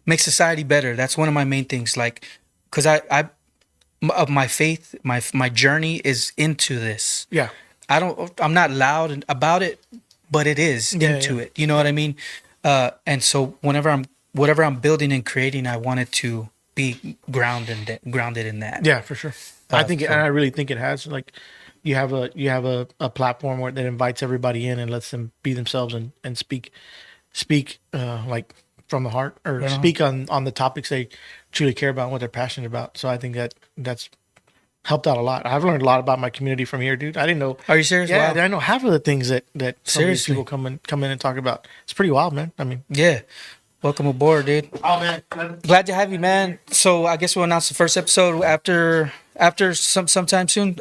make society better. That's one of my main things. Like, because of my faith, my journey is into this. Yeah. I'm not loud about it, but it is into it. You know what I mean? And so whatever I'm building and creating, I want it to be grounded in that. Yeah, for sure. And I really think it has, like, you have a platform that invites everybody in and lets them be themselves and speak like from the heart, or speak on the topics they truly care about and what they're passionate about. So I think that's helped out a lot. I've learned a lot about my community from here, dude. I didn't know. Are you serious? Yeah, Wow. I didn't know half of the things that some of these Seriously. people come in and talk about. It's pretty wild, man. I mean, Yeah. Welcome aboard, dude. oh man, Glad to have you, man. So I guess we'll announce the first episode after sometime soon.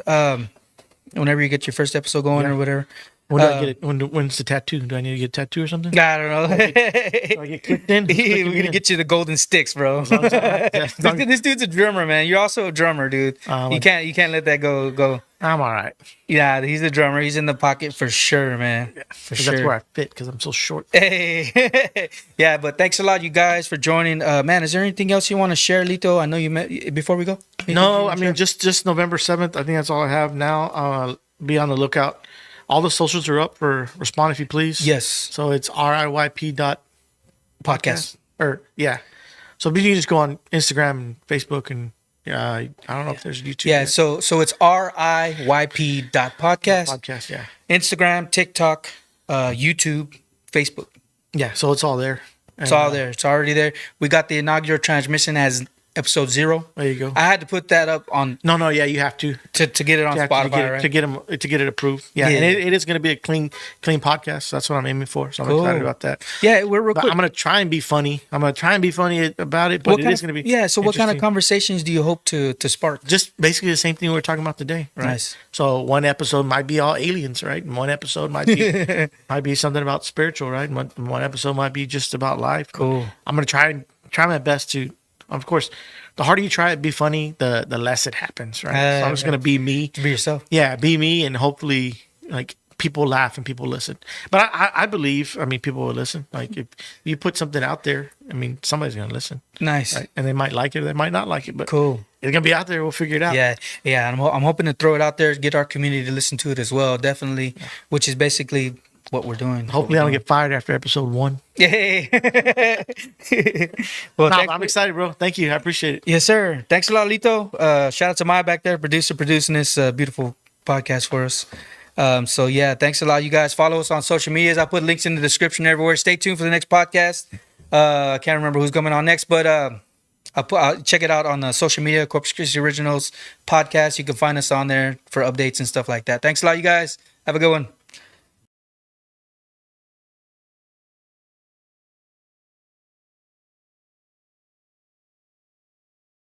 Whenever you get your first episode going or whatever. when do I get it? When's the tattoo? Do I need to get a tattoo or something? I don't know. Do I get clicked in? We're gonna get you the golden sticks, bro. This dude's a drummer, man. You're also a drummer, dude. You can't let that go. I'm all right. Yeah, he's a drummer. He's in the pocket for sure, man. For sure. That's where I fit because I'm so short. Hey, yeah, but thanks a lot, you guys, for joining. Man, is there anything else you want to share, Lito? I know you met before we go. Anything you No, wanna I mean share? just November 7th. I think that's all I have now. Be on the lookout. all the socials are up for respond if you please. Yes. So it's RIYP dot Podcast. or yeah. So you can just go on Instagram and Facebook and I don't know if there's YouTube. Yeah. yet. So it's RIYP.podcast. Podcast. Yeah. Instagram, TikTok, YouTube, Facebook. Yeah. So it's all there. It's all there. It's already there. We got the inaugural transmission as episode 0. There you go. I had to put that up on No. Yeah, you have to. to get it on You have to Spotify, get it, right? to get it approved. Yeah, Yeah. and it is going to be a clean podcast. That's what I'm aiming for. So I'm Cool. excited about that. Yeah, we're real But quick. I'm going to try and be funny. about it, but it is going to be So what kind of interesting. conversations do you hope to spark? Just basically the same thing we were talking about today, right? Nice. So one episode might be all aliens, right? And one episode might be might be something about spiritual, right? And one episode might be just about life. Cool. I'm going to try my best to, of course, the harder you try it, be funny, the less it happens, right? So I'm just going to be me. Be yourself. Yeah, be me, and hopefully, like, people laugh and people listen. But I believe, people will listen. Like, if you put something out there, somebody's gonna listen, Nice. right? And they might like it, or they might not like it, but Cool. it's gonna be out there. We'll figure it out. Yeah. I'm hoping to throw it out there, get our community to listen to it as well. Definitely, which is basically what we're doing. Hopefully, I don't get fired after episode 1. Yay. Well, No, thanks I'm for- excited, bro. Thank you. I appreciate it. Yes, sir. Thanks a lot, Lito. Shout out to Maya back there, producing this beautiful podcast for us. So yeah, thanks a lot, you guys. Follow us on social medias. I put links in the description everywhere. Stay tuned for the next podcast. I can't remember who's coming on next, but I'll check it out on social media, Corpus Christi Originals podcast. You can find us on there for updates and stuff like that. Thanks a lot, you guys. Have a good one.